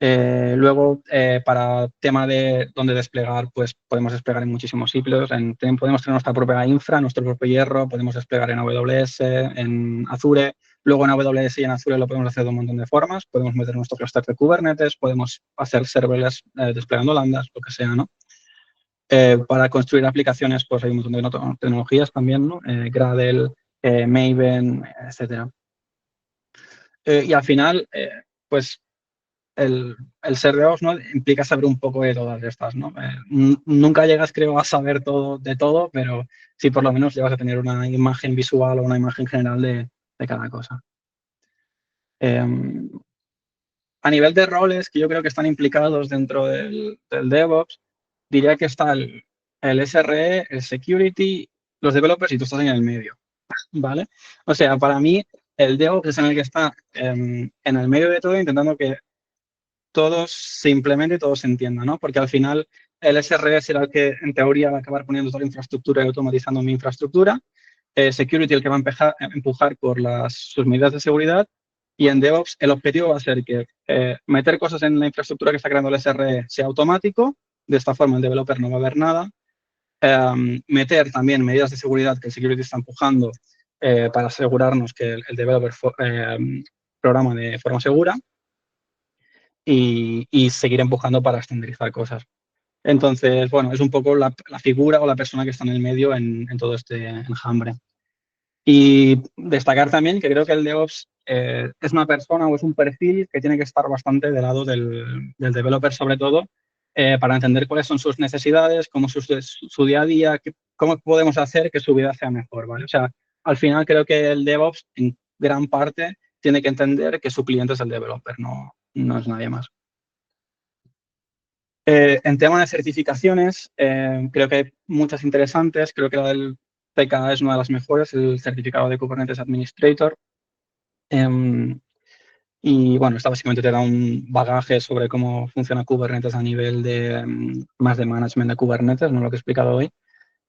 Speaker 6: Luego, para tema de dónde desplegar, pues podemos desplegar en muchísimos sitios. Podemos tener nuestra propia infra, nuestro propio hierro, podemos desplegar en AWS, en Azure. Luego en AWS y en Azure lo podemos hacer de un montón de formas. Podemos meter nuestro cluster de Kubernetes, podemos hacer serverless desplegando lambdas, lo que sea, ¿no? Para construir aplicaciones, pues hay un montón de tecnologías también, ¿no? Gradle, Maven, etcétera. Y al final, pues el ser DevOps, ¿no? Implica saber un poco de todas estas, ¿no? Nunca llegas, creo, a saber todo de todo, pero sí por lo menos llegas a tener una imagen visual o una imagen general de cada cosa. A nivel de roles que yo creo que están implicados dentro del DevOps, diría que está el SRE, el security, los developers y tú estás en el medio, ¿vale? O sea, para mí el DevOps es en el que está en el medio de todo intentando que todos se implemente y todos se entiendan, ¿no? Porque al final el SRE será el que en teoría va a acabar poniendo toda la infraestructura y automatizando mi infraestructura. Security el que va a empujar por sus medidas de seguridad. Y en DevOps el objetivo va a ser que meter cosas en la infraestructura que está creando el SRE sea automático. De esta forma el developer no va a ver nada. Meter también medidas de seguridad que el security está empujando para asegurarnos que el developer programa de forma segura. Y seguir empujando para estandarizar cosas. Entonces, bueno, es un poco la figura o la persona que está en el medio en todo este enjambre. Y destacar también que creo que el DevOps es una persona o es un perfil que tiene que estar bastante del lado del developer, sobre todo, para entender cuáles son sus necesidades, cómo es su día a día, cómo podemos hacer que su vida sea mejor, ¿vale? O sea, al final creo que el DevOps, en gran parte, tiene que entender que su cliente es el developer, no es nadie más. En tema de certificaciones, creo que hay muchas interesantes. Creo que la del PK es una de las mejores, el certificado de Kubernetes Administrator. Y bueno, esta básicamente te da un bagaje sobre cómo funciona Kubernetes a nivel de más de management de Kubernetes, no lo que he explicado hoy.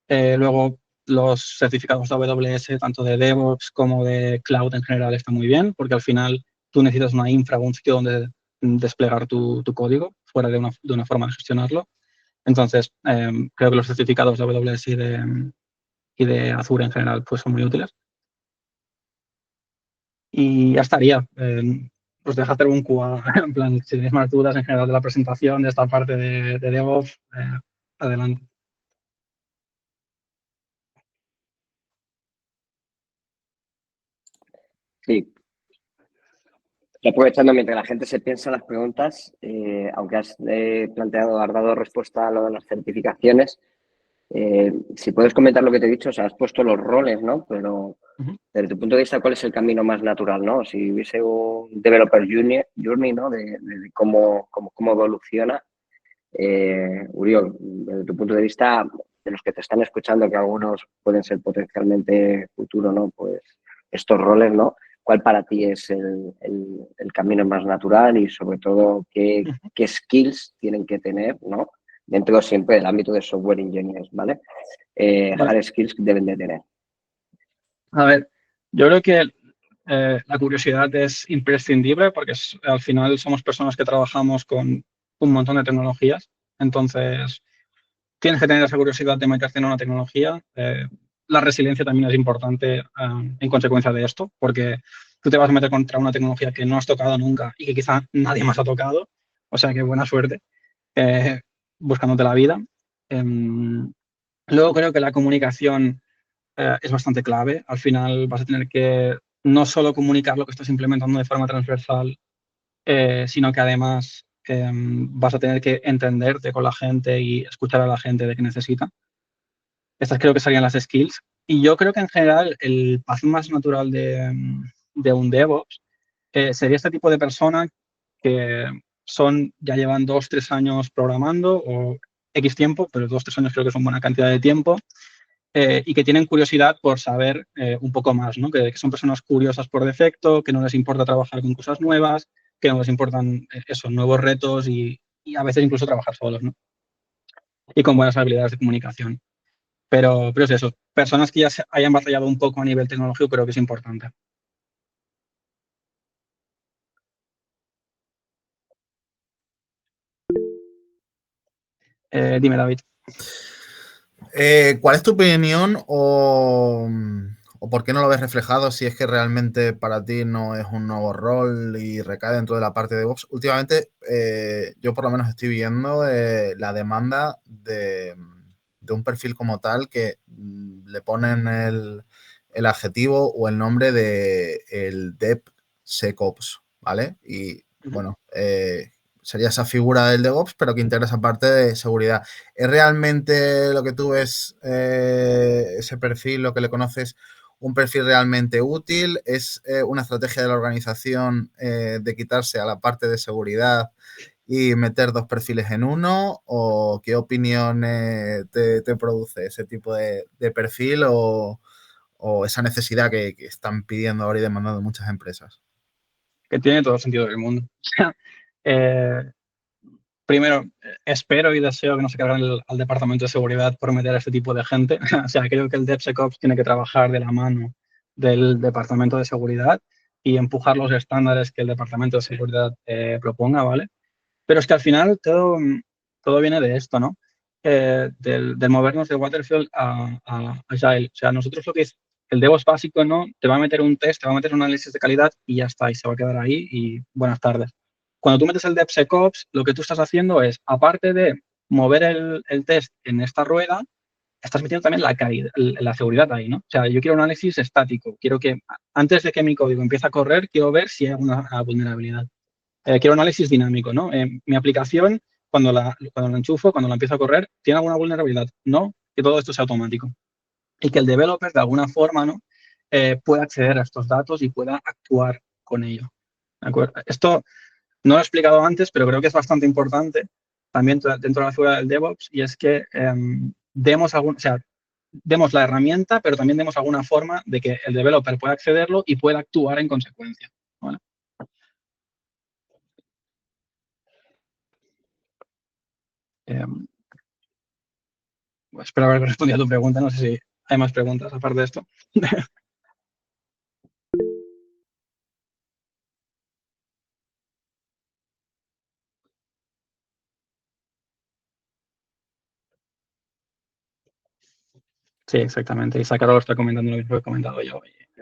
Speaker 6: Luego, los certificados de AWS, tanto de DevOps como de Cloud en general, están muy bien, porque al final tú necesitas una infra o un sitio donde desplegar tu código, fuera de una forma de gestionarlo. Entonces, creo que los certificados de AWS y de Azure en general pues, son muy útiles. Y ya estaría. Os dejo hacer un QA, en plan, si tenéis más dudas en general de la presentación, de esta parte de DevOps, adelante.
Speaker 2: Sí. Y aprovechando mientras la gente se piensa las preguntas, aunque has dado respuesta a lo de las certificaciones, si puedes comentar lo que te he dicho, o sea, has puesto los roles, ¿no? Pero desde tu punto de vista, ¿cuál es el camino más natural, no? Si hubiese un developer journey, ¿no? De cómo evoluciona. Uriol, desde tu punto de vista, de los que te están escuchando, que algunos pueden ser potencialmente futuro, ¿no? Pues estos roles, ¿no? ¿Cuál para ti es el camino más natural y sobre todo qué skills tienen que tener, ¿no? Dentro siempre del ámbito de software engineers, ¿vale? Hard skills que deben de tener.
Speaker 6: A ver, yo creo que la curiosidad es imprescindible porque al final somos personas que trabajamos con un montón de tecnologías. Entonces, tienes que tener esa curiosidad de meterte en una tecnología. La resiliencia también es importante en consecuencia de esto, porque tú te vas a meter contra una tecnología que no has tocado nunca y que quizá nadie más ha tocado. O sea que buena suerte buscándote la vida. Luego creo que la comunicación es bastante clave. Al final vas a tener que no solo comunicar lo que estás implementando de forma transversal, sino que además vas a tener que entenderte con la gente y escuchar a la gente de qué necesita. Estas creo que serían las skills. Y yo creo que en general el paso más natural de un DevOps sería este tipo de persona que ya llevan 2-3 años programando o X tiempo, pero 2-3 años creo que son buena cantidad de tiempo. Y que tienen curiosidad por saber un poco más, ¿no? Que son personas curiosas por defecto, que no les importa trabajar con cosas nuevas, que no les importan esos nuevos retos y a veces incluso trabajar solos, ¿no? Y con buenas habilidades de comunicación. Pero es eso, personas que ya hayan batallado un poco a nivel tecnológico creo que es importante. Dime, David.
Speaker 1: ¿Cuál es tu opinión o por qué no lo ves reflejado si es que realmente para ti no es un nuevo rol y recae dentro de la parte de DevOps? Últimamente yo por lo menos estoy viendo la demanda de un perfil como tal que le ponen el adjetivo o el nombre de el DevSecOps, ¿vale? Y bueno, sería esa figura del DevOps, pero que integra esa parte de seguridad. ¿Es realmente lo que tú ves, ese perfil, lo que le conoces, un perfil realmente útil? ¿Es una estrategia de la organización de quitarse a la parte de seguridad y meter 2 perfiles en uno? ¿O qué opinión te produce ese tipo de perfil o esa necesidad que están pidiendo ahora y demandando muchas empresas?
Speaker 6: Que tiene todo el sentido del mundo. Primero, espero y deseo que no se carguen al departamento de seguridad por meter a este tipo de gente. O sea, creo que el DevSecOps tiene que trabajar de la mano del departamento de seguridad y empujar los estándares que el departamento de seguridad proponga, ¿vale? Pero es que al final todo viene de esto, ¿no? Del movernos de Waterfield a Agile. O sea, nosotros lo que es el DevOps básico, ¿no? Te va a meter un test, te va a meter un análisis de calidad y ya está, y se va a quedar ahí y buenas tardes. Cuando tú metes el DevSecOps, lo que tú estás haciendo es, aparte de mover el test en esta rueda, estás metiendo también la seguridad ahí, ¿no? O sea, yo quiero un análisis estático. Quiero que, antes de que mi código empiece a correr, quiero ver si hay alguna vulnerabilidad. Quiero un análisis dinámico, ¿no? Mi aplicación, cuando la enchufo, cuando la empiezo a correr, ¿tiene alguna vulnerabilidad? No, que todo esto sea automático. Y que el developer, de alguna forma, ¿no? Pueda acceder a estos datos y pueda actuar con ello. ¿De acuerdo? Esto no lo he explicado antes, pero creo que es bastante importante también dentro de la figura del DevOps, y es que demos la herramienta, pero también demos alguna forma de que el developer pueda accederlo y pueda actuar en consecuencia, ¿vale? Espero haber respondido a tu pregunta. No sé si hay más preguntas aparte de esto. Sí, exactamente. Isaac ahora lo está comentando lo mismo que he comentado yo.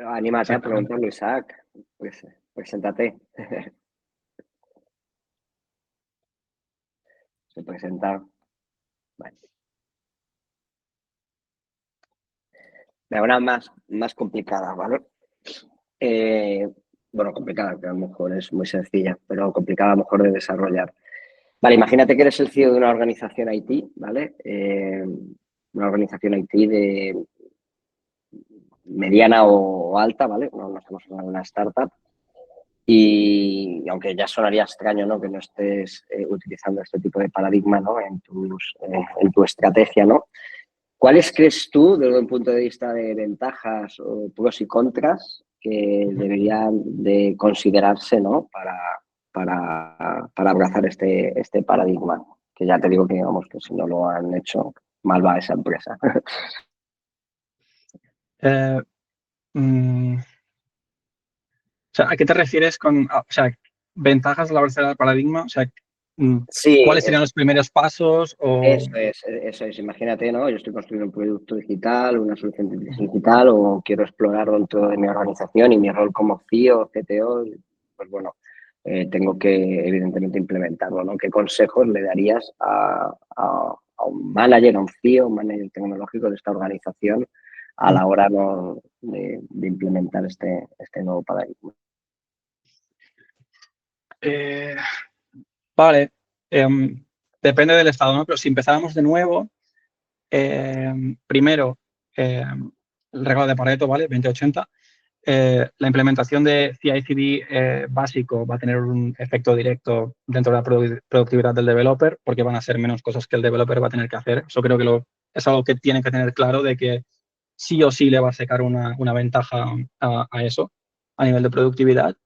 Speaker 2: Anímate a preguntarlo, Isaac. Pues, preséntate. Se presenta. Vale. Una más complicada, ¿vale? Bueno, complicada, que a lo mejor es muy sencilla, pero complicada a lo mejor de desarrollar. Vale, imagínate que eres el CEO de una organización IT, ¿vale? Una organización IT de mediana o alta, ¿vale? No estamos hablando de una startup. Y aunque ya sonaría extraño, ¿no? Que no estés utilizando este tipo de paradigma, ¿no? En tu estrategia, ¿no? ¿Cuáles crees tú, desde un punto de vista de ventajas o pros y contras, que deberían de considerarse, ¿no? Para abrazar este paradigma? Que ya te digo que, vamos, que si no lo han hecho, mal va esa empresa.
Speaker 6: O sea, ¿a qué te refieres con, o sea, ventajas de la velocidad del paradigma? O sea,
Speaker 2: Sí,
Speaker 6: ¿cuáles serían los primeros pasos?
Speaker 2: Eso es. Imagínate, ¿no? Yo estoy construyendo un producto digital, una solución de inteligencia digital, o quiero explorar dentro de mi organización y mi rol como CEO, CTO, pues bueno, tengo que evidentemente implementarlo, ¿no? ¿Qué consejos le darías a un manager, a un CEO, un manager tecnológico de esta organización a la hora, ¿no? de implementar este nuevo paradigma?
Speaker 6: Vale, depende del estado, ¿no? Pero si empezáramos de nuevo, primero, el regla de Pareto, ¿vale? 20-80. La implementación de CI/CD básico va a tener un efecto directo dentro de la productividad del developer, porque van a ser menos cosas que el developer va a tener que hacer. Eso creo que es algo que tiene que tener claro, de que sí o sí le va a sacar una ventaja a eso, a nivel de productividad.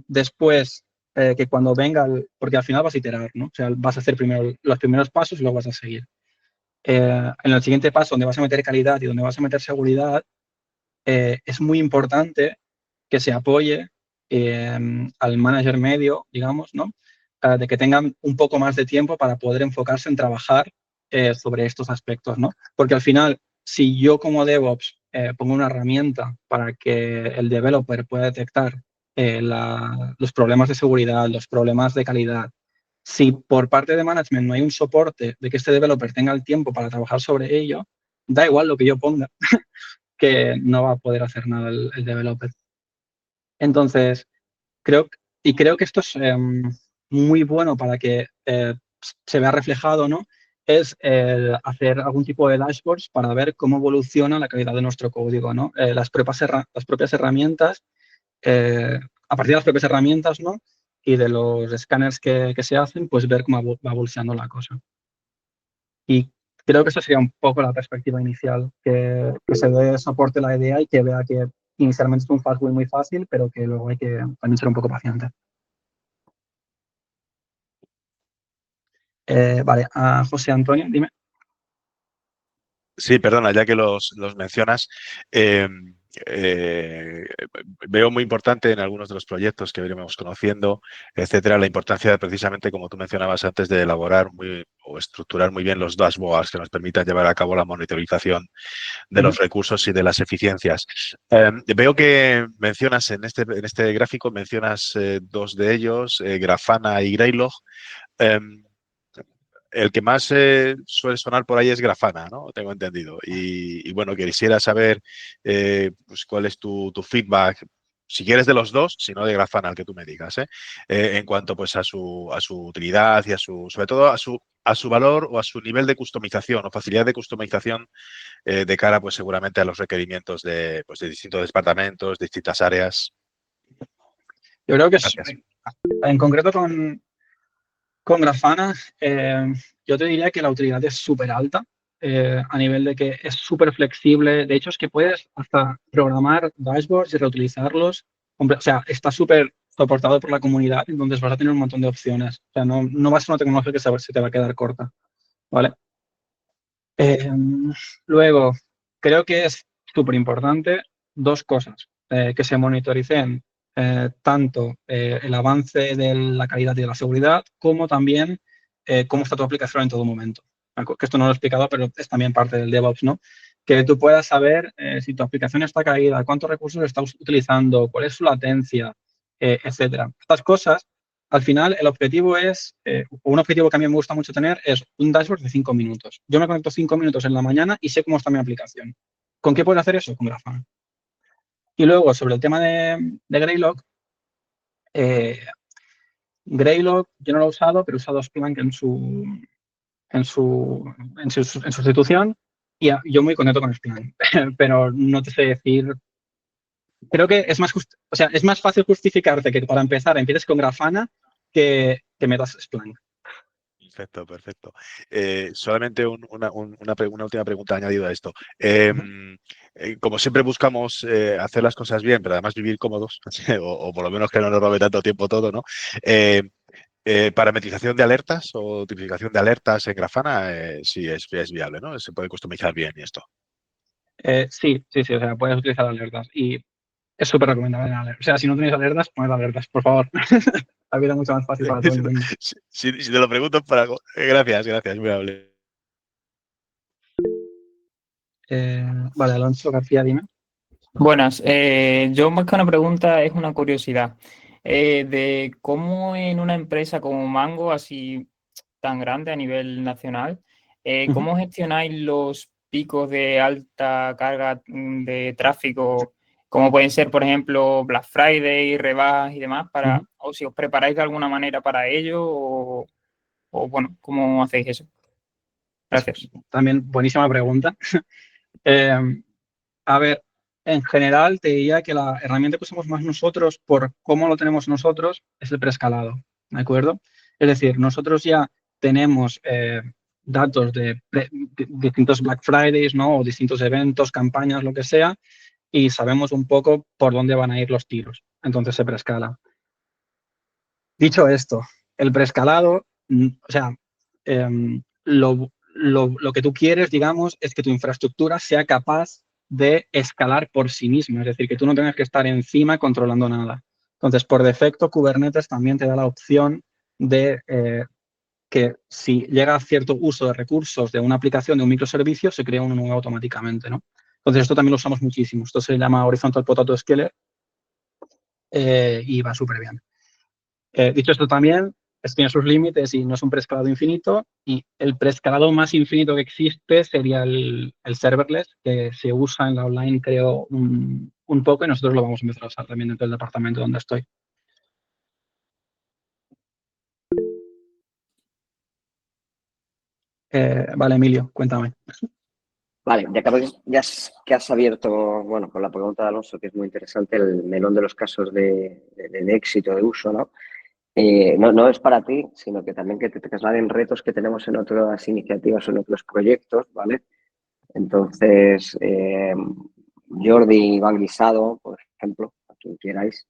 Speaker 6: Después, que cuando venga, porque al final vas a iterar, ¿no? O sea, vas a hacer primero los primeros pasos y luego vas a seguir. En el siguiente paso, donde vas a meter calidad y donde vas a meter seguridad, es muy importante que se apoye al manager medio, digamos, ¿no? De que tengan un poco más de tiempo para poder enfocarse en trabajar sobre estos aspectos, ¿no? Porque al final, si yo como DevOps pongo una herramienta para que el developer pueda detectar los problemas de seguridad, los problemas de calidad, si por parte de management no hay un soporte de que este developer tenga el tiempo para trabajar sobre ello, da igual lo que yo ponga, que no va a poder hacer nada el developer. Entonces, creo que esto es muy bueno para que se vea reflejado, ¿no? Es hacer algún tipo de dashboards para ver cómo evoluciona la calidad de nuestro código, ¿no? Las propias herramientas, a partir de las propias herramientas, ¿no? y de los escáneres que se hacen, pues ver cómo va evolucionando la cosa. Y creo que esa sería un poco la perspectiva inicial, que se dé soporte a la idea y que vea que inicialmente es un fast win muy fácil, pero que luego hay que también ser un poco paciente. Vale, José Antonio, dime.
Speaker 7: Sí, perdona, ya que los mencionas, veo muy importante en algunos de los proyectos que iremos conociendo, etcétera, la importancia precisamente, como tú mencionabas antes, de elaborar o estructurar muy bien los dashboards que nos permitan llevar a cabo la monitorización de los recursos y de las eficiencias. Veo que mencionas en este gráfico, mencionas dos de ellos, Grafana y Greylog. El que más suele sonar por ahí es Grafana, ¿no? Tengo entendido. Y bueno, quisiera saber pues, cuál es tu feedback, si quieres de los dos, si no de Grafana, el que tú me digas, en cuanto pues a su utilidad y sobre todo a su valor o a su nivel de customización o facilidad de customización de cara pues seguramente a los requerimientos de distintos departamentos, distintas áreas.
Speaker 6: Yo creo que
Speaker 7: Gracias.
Speaker 6: en concreto con Grafana, yo te diría que la utilidad es súper alta, a nivel de que es súper flexible. De hecho, es que puedes hasta programar dashboards y reutilizarlos. O sea, está súper soportado por la comunidad, entonces vas a tener un montón de opciones. O sea, no va a ser una tecnología que se te va a quedar corta, ¿vale? Luego, creo que es súper importante dos cosas, que se monitoricen tanto el avance de la calidad y de la seguridad, como también cómo está tu aplicación en todo momento. Que esto no lo he explicado, pero es también parte del DevOps, ¿no? Que tú puedas saber si tu aplicación está caída, cuántos recursos estás utilizando, cuál es su latencia, etcétera. Estas cosas, al final, el objetivo es, un objetivo que a mí me gusta mucho tener es un dashboard de 5 minutos. Yo me conecto 5 minutos en la mañana y sé cómo está mi aplicación. ¿Con qué puedo hacer eso? Con Grafana. Y luego, sobre el tema de Greylog, Greylog yo no lo he usado, pero he usado Splunk en sustitución y yo muy contento con Splunk. Pero no te sé decir. Creo que es es más fácil justificarte que para empezar empieces con Grafana que metas Splunk.
Speaker 7: Perfecto, perfecto. Solamente una última pregunta añadida a esto. Como siempre buscamos hacer las cosas bien, pero además vivir cómodos, o por lo menos que no nos robe tanto tiempo todo, ¿no? Parametrización de alertas o tipificación de alertas en Grafana, sí es viable, ¿no? Se puede customizar bien y esto.
Speaker 6: Sí, o sea, puedes utilizar alertas y es súper recomendable tener alertas. O sea, si no tenéis alertas, poned alertas, por favor. La vida es mucho más fácil para todo el mundo.
Speaker 7: Si te lo pregunto para algo. Gracias, muy amable.
Speaker 6: Vale, Alonso García, dime.
Speaker 9: Buenas, yo más que una pregunta es una curiosidad de cómo en una empresa como Mango, así tan grande a nivel nacional, ¿cómo gestionáis los picos de alta carga de tráfico, como pueden ser, por ejemplo, Black Friday, rebajas y demás, o si os preparáis de alguna manera para ello, o bueno, ¿cómo hacéis eso? Gracias.
Speaker 6: También buenísima pregunta. A ver, en general te diría que la herramienta que usamos más nosotros por cómo lo tenemos nosotros es el preescalado, ¿de acuerdo? Es decir, nosotros ya tenemos datos de distintos Black Fridays, ¿no? O distintos eventos, campañas, lo que sea, y sabemos un poco por dónde van a ir los tiros. Entonces se preescala. Dicho esto, el preescalado, o sea, lo que tú quieres, digamos, es que tu infraestructura sea capaz de escalar por sí misma, es decir, que tú no tengas que estar encima controlando nada. Entonces, por defecto, Kubernetes también te da la opción de que si llega a cierto uso de recursos de una aplicación, de un microservicio, se crea uno nuevo automáticamente, ¿no? Entonces, esto también lo usamos muchísimo. Esto se llama Horizontal Potato Scaler y va súper bien. Dicho esto también, esto tiene sus límites y no es un preescalado infinito. Y el preescalado más infinito que existe sería el serverless, que se usa en la online, creo, un poco, y nosotros lo vamos a empezar a usar también dentro del departamento donde estoy. Vale, Emilio, cuéntame.
Speaker 2: Vale, ya que has abierto, bueno, con la pregunta de Alonso, que es muy interesante, el melón de los casos de éxito, de uso, ¿no? no es para ti, sino que también que te trasladen retos que tenemos en otras iniciativas o en otros proyectos, ¿vale? Entonces, Jordi, Iván Guisado, por ejemplo, a quien queráis,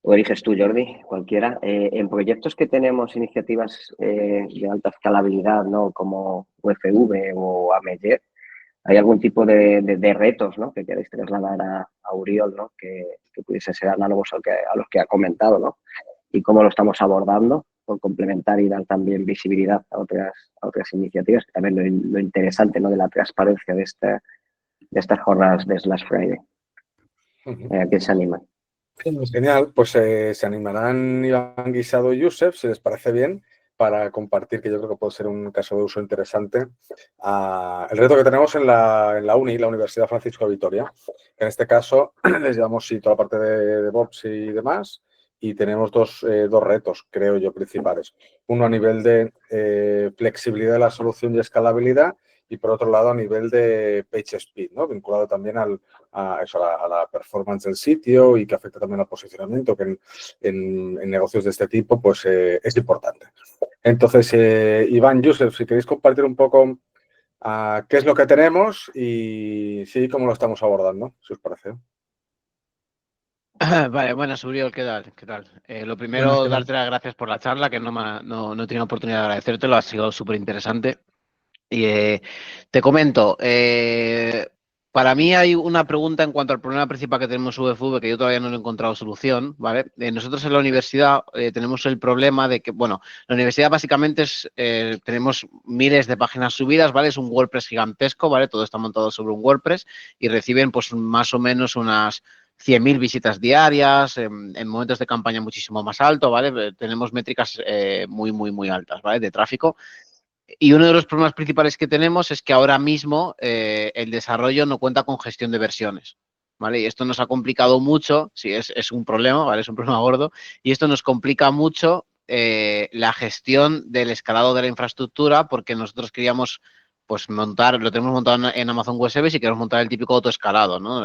Speaker 2: o eliges tú, Jordi, cualquiera, en proyectos que tenemos iniciativas de alta escalabilidad, ¿no? Como UFV o AMEYER, ¿hay algún tipo de retos, ¿no? Que queréis trasladar a Uriol, ¿no? Que pudiesen ser análogos a los que ha comentado, ¿no? Y cómo lo estamos abordando, por complementar y dar también visibilidad a otras iniciativas, que también lo interesante, ¿no? De la transparencia de estas jornadas de Slash Friday. ¿Quién se anima?
Speaker 5: Genial, pues se animarán Iván Guisado y Josep, si les parece bien, para compartir, que yo creo que puede ser un caso de uso interesante, el reto que tenemos en la Universidad Francisco de Vitoria. En este caso, les llevamos toda la parte de DevOps y demás, y tenemos dos retos, creo yo, principales. Uno a nivel de flexibilidad de la solución y escalabilidad, y por otro lado a nivel de page speed, ¿no? Vinculado también a la performance del sitio y que afecta también al posicionamiento, que en negocios de este tipo pues es importante. Entonces, Iván, Josep, si queréis compartir un poco qué es lo que tenemos y sí, cómo lo estamos abordando, si os parece.
Speaker 10: Vale, buenas, Uriol, ¿qué tal? ¿Qué tal? Lo primero,
Speaker 6: ¿qué tal?
Speaker 10: darte las gracias por la charla, que no he tenido oportunidad de agradecértelo, ha sido súper interesante. Y te comento, para mí hay una pregunta en cuanto al problema principal que tenemos en UFV, que yo todavía no he encontrado solución, ¿vale? Nosotros en la universidad tenemos el problema de que, bueno, la universidad básicamente tenemos miles de páginas subidas, ¿vale? Es un WordPress gigantesco, ¿vale? Todo está montado sobre un WordPress y reciben pues más o menos unas 100.000 visitas diarias, en momentos de campaña muchísimo más alto, ¿vale? Tenemos métricas muy altas, ¿vale? De tráfico. Y uno de los problemas principales que tenemos es que ahora mismo el desarrollo no cuenta con gestión de versiones, ¿vale? Y esto nos ha complicado mucho, sí, es un problema, ¿vale? Es un problema gordo, y esto nos complica mucho la gestión del escalado de la infraestructura, porque nosotros queríamos pues lo tenemos montado en Amazon Web Services y queremos montar el típico autoescalado, ¿no?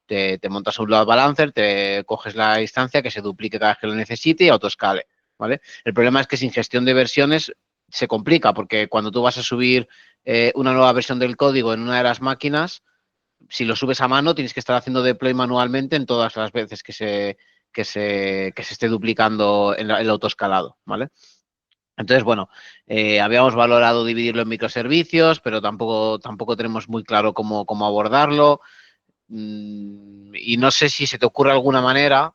Speaker 10: Te montas un load balancer, te coges la instancia que se duplique cada vez que lo necesite y autoescale, ¿vale? El problema es que sin gestión de versiones se complica, porque cuando tú vas a subir una nueva versión del código en una de las máquinas, si lo subes a mano, tienes que estar haciendo deploy manualmente en todas las veces que se esté duplicando el autoescalado, ¿vale? Entonces, bueno, habíamos valorado dividirlo en microservicios, pero tampoco tenemos muy claro cómo abordarlo. Y no sé si se te ocurre alguna manera,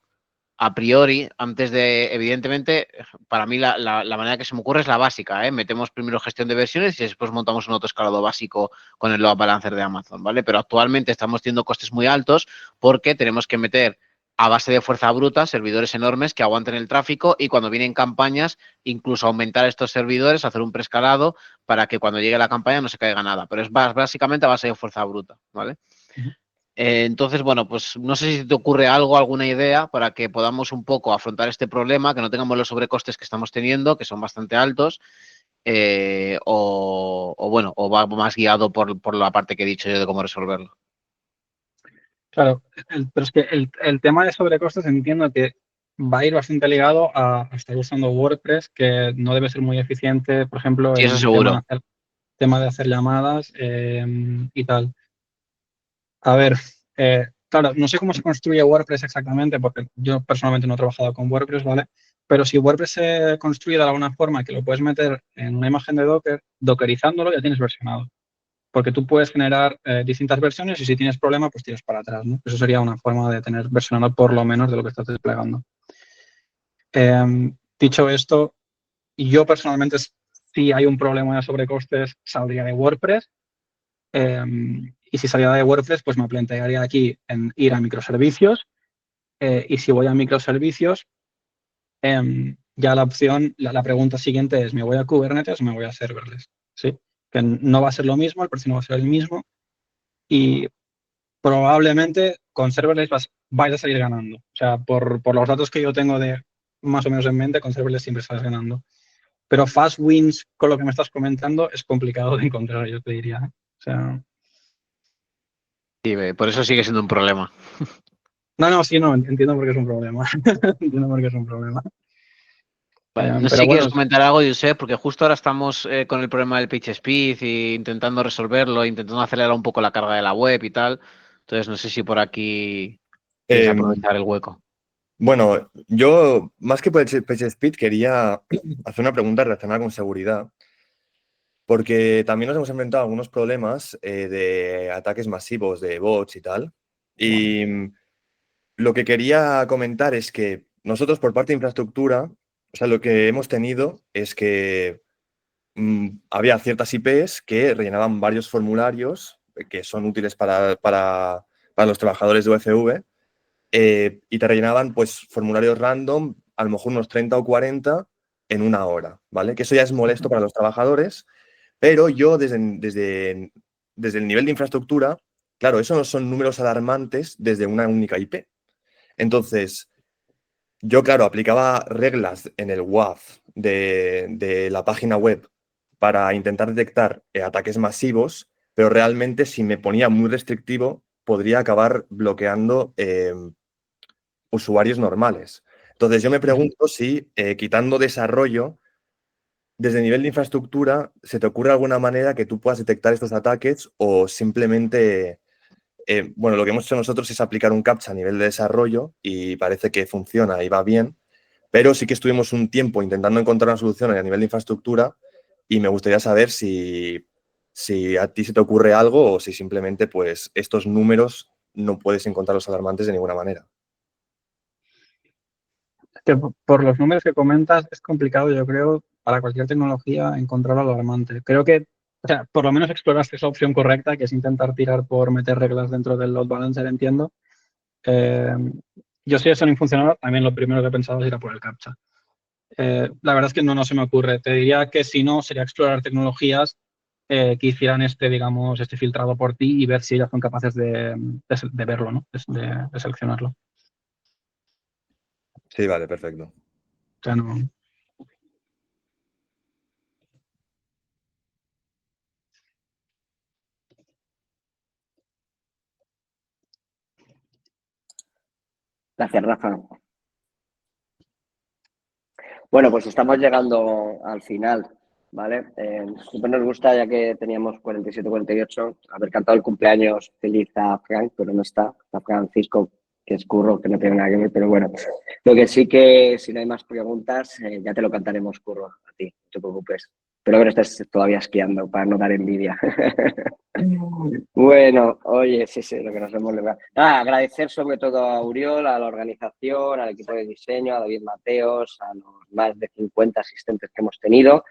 Speaker 10: a priori, antes de, evidentemente, para mí la manera que se me ocurre es la básica, ¿eh? Metemos primero gestión de versiones y después montamos un autoescalado básico con el load balancer de Amazon, ¿vale? Pero actualmente estamos teniendo costes muy altos porque tenemos que meter a base de fuerza bruta servidores enormes que aguanten el tráfico y cuando vienen campañas, incluso aumentar estos servidores, hacer un preescalado para que cuando llegue la campaña no se caiga nada. Pero es básicamente a base de fuerza bruta, ¿vale? Entonces, bueno, pues no sé si te ocurre alguna idea para que podamos un poco afrontar este problema, que no tengamos los sobrecostes que estamos teniendo, que son bastante altos, o va más guiado por la parte que he dicho yo de cómo resolverlo.
Speaker 6: Claro, pero es que el tema de sobrecostes entiendo que va a ir bastante ligado a estar usando WordPress, que no debe ser muy eficiente, por ejemplo,
Speaker 10: Sí,
Speaker 6: en
Speaker 10: eso
Speaker 6: el
Speaker 10: seguro.
Speaker 6: tema de hacer llamadas y tal. A ver, claro, no sé cómo se construye WordPress exactamente, porque yo personalmente no he trabajado con WordPress, ¿vale? Pero si WordPress se construye de alguna forma que lo puedes meter en una imagen de Docker, dockerizándolo ya tienes versionado. Porque tú puedes generar distintas versiones y si tienes problema, pues tiras para atrás, ¿no? Eso sería una forma de tener versionado por lo menos de lo que estás desplegando. Dicho esto, yo personalmente, si hay un problema de sobrecostes, saldría de WordPress. Y si saliera de WordPress, pues me plantearía aquí en ir a microservicios. Y si voy a microservicios, ya la opción, la pregunta siguiente es, ¿me voy a Kubernetes o me voy a serverless? ¿Sí? Que no va a ser lo mismo, el precio no va a ser el mismo. Y probablemente con serverless vais a salir ganando. O sea, por los datos que yo tengo de más o menos en mente, con serverless siempre sales ganando. Pero fast wins, con lo que me estás comentando, es complicado de encontrar, yo te diría. O sea...
Speaker 10: Sí, por eso sigue siendo un problema.
Speaker 6: No, sí, no, entiendo por qué es un problema. Entiendo por qué es un problema.
Speaker 10: No sé
Speaker 6: Pero
Speaker 10: si quieres
Speaker 6: bueno,
Speaker 10: comentar algo, Josep, porque justo ahora estamos con el problema del PageSpeed e intentando resolverlo, intentando acelerar un poco la carga de la web y tal. Entonces, no sé si por aquí quieres
Speaker 8: Eh,
Speaker 10: aprovechar el hueco.
Speaker 8: bueno, yo más que por el PageSpeed quería hacer una pregunta relacionada con seguridad, porque también nos hemos enfrentado a algunos problemas de ataques masivos de bots y tal. Y lo que quería comentar es que nosotros por parte de infraestructura, o sea, lo que hemos tenido es que había ciertas IPs que rellenaban varios formularios que son útiles para los trabajadores de UFV y te rellenaban pues formularios random, a lo mejor unos 30 o 40 en una hora, ¿vale? Que eso ya es molesto para los trabajadores, pero yo desde el nivel de infraestructura, claro, eso no son números alarmantes desde una única IP. Entonces, yo, claro, aplicaba reglas en el WAF de la página web para intentar detectar ataques masivos, pero realmente si me ponía muy restrictivo, podría acabar bloqueando usuarios normales. Entonces, yo me pregunto si quitando desarrollo, desde el nivel de infraestructura, ¿se te ocurre alguna manera que tú puedas detectar estos ataques o simplemente... bueno, lo que hemos hecho nosotros es aplicar un CAPTCHA a nivel de desarrollo y parece que funciona y va bien, pero sí que estuvimos un tiempo intentando encontrar una solución a nivel de infraestructura y me gustaría saber si a ti se te ocurre algo o si simplemente pues estos números no puedes encontrar los alarmantes de ninguna manera.
Speaker 6: que por los números que comentas es complicado, yo creo, para cualquier tecnología encontrar algo alarmante. Creo que, o sea, por lo menos exploraste esa opción correcta, que es intentar tirar por meter reglas dentro del load balancer, entiendo. Yo si eso no funcionaba, también lo primero que he pensado es ir a por el CAPTCHA. La verdad es que no se me ocurre. Te diría que si no, sería explorar tecnologías que hicieran digamos, este filtrado por ti y ver si ellas son capaces de verlo, ¿no? De seleccionarlo.
Speaker 8: Sí, vale, perfecto.
Speaker 6: O sea, no.
Speaker 2: Gracias, Rafa. Bueno, pues estamos llegando al final, ¿vale? Siempre nos gusta, ya que teníamos 47-48, haber cantado el cumpleaños feliz a Frank, pero no está, a Francisco, que es Curro, que no tiene nada que ver, pero bueno. Lo que sí que, si no hay más preguntas, ya te lo cantaremos, Curro, a ti, no te preocupes. Pero que no estés todavía esquiando para no dar envidia. Bueno, oye, sí, lo que nos hemos logrado. Agradecer sobre todo a Uriol, a la organización, al equipo de diseño, a David Mateos, a los más de 50 asistentes que hemos tenido.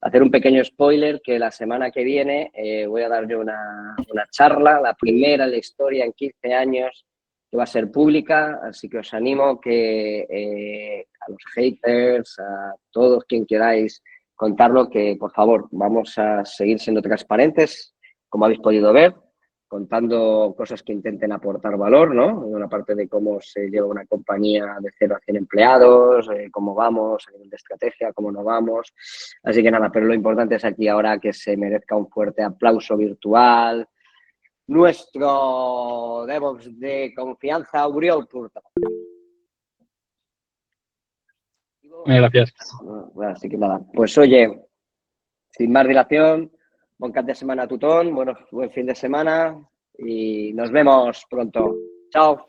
Speaker 2: Hacer un pequeño spoiler que la semana que viene voy a dar yo una charla, la primera en la historia en 15 años, que va a ser pública, así que os animo que a los haters, a todos quien queráis contarlo, que por favor vamos a seguir siendo transparentes, como habéis podido ver, contando cosas que intenten aportar valor, ¿no? Una parte de cómo se lleva una compañía de 0 a 100 empleados, cómo vamos a nivel de estrategia, cómo no vamos. Así que nada, pero lo importante es aquí ahora que se merezca un fuerte aplauso virtual. Nuestro DevOps de confianza, Uriol Purta.
Speaker 6: Gracias.
Speaker 2: Bueno, así que nada, pues oye, sin más dilación, buen cap de semana, Tutón, buen fin de semana y nos vemos pronto. Chao.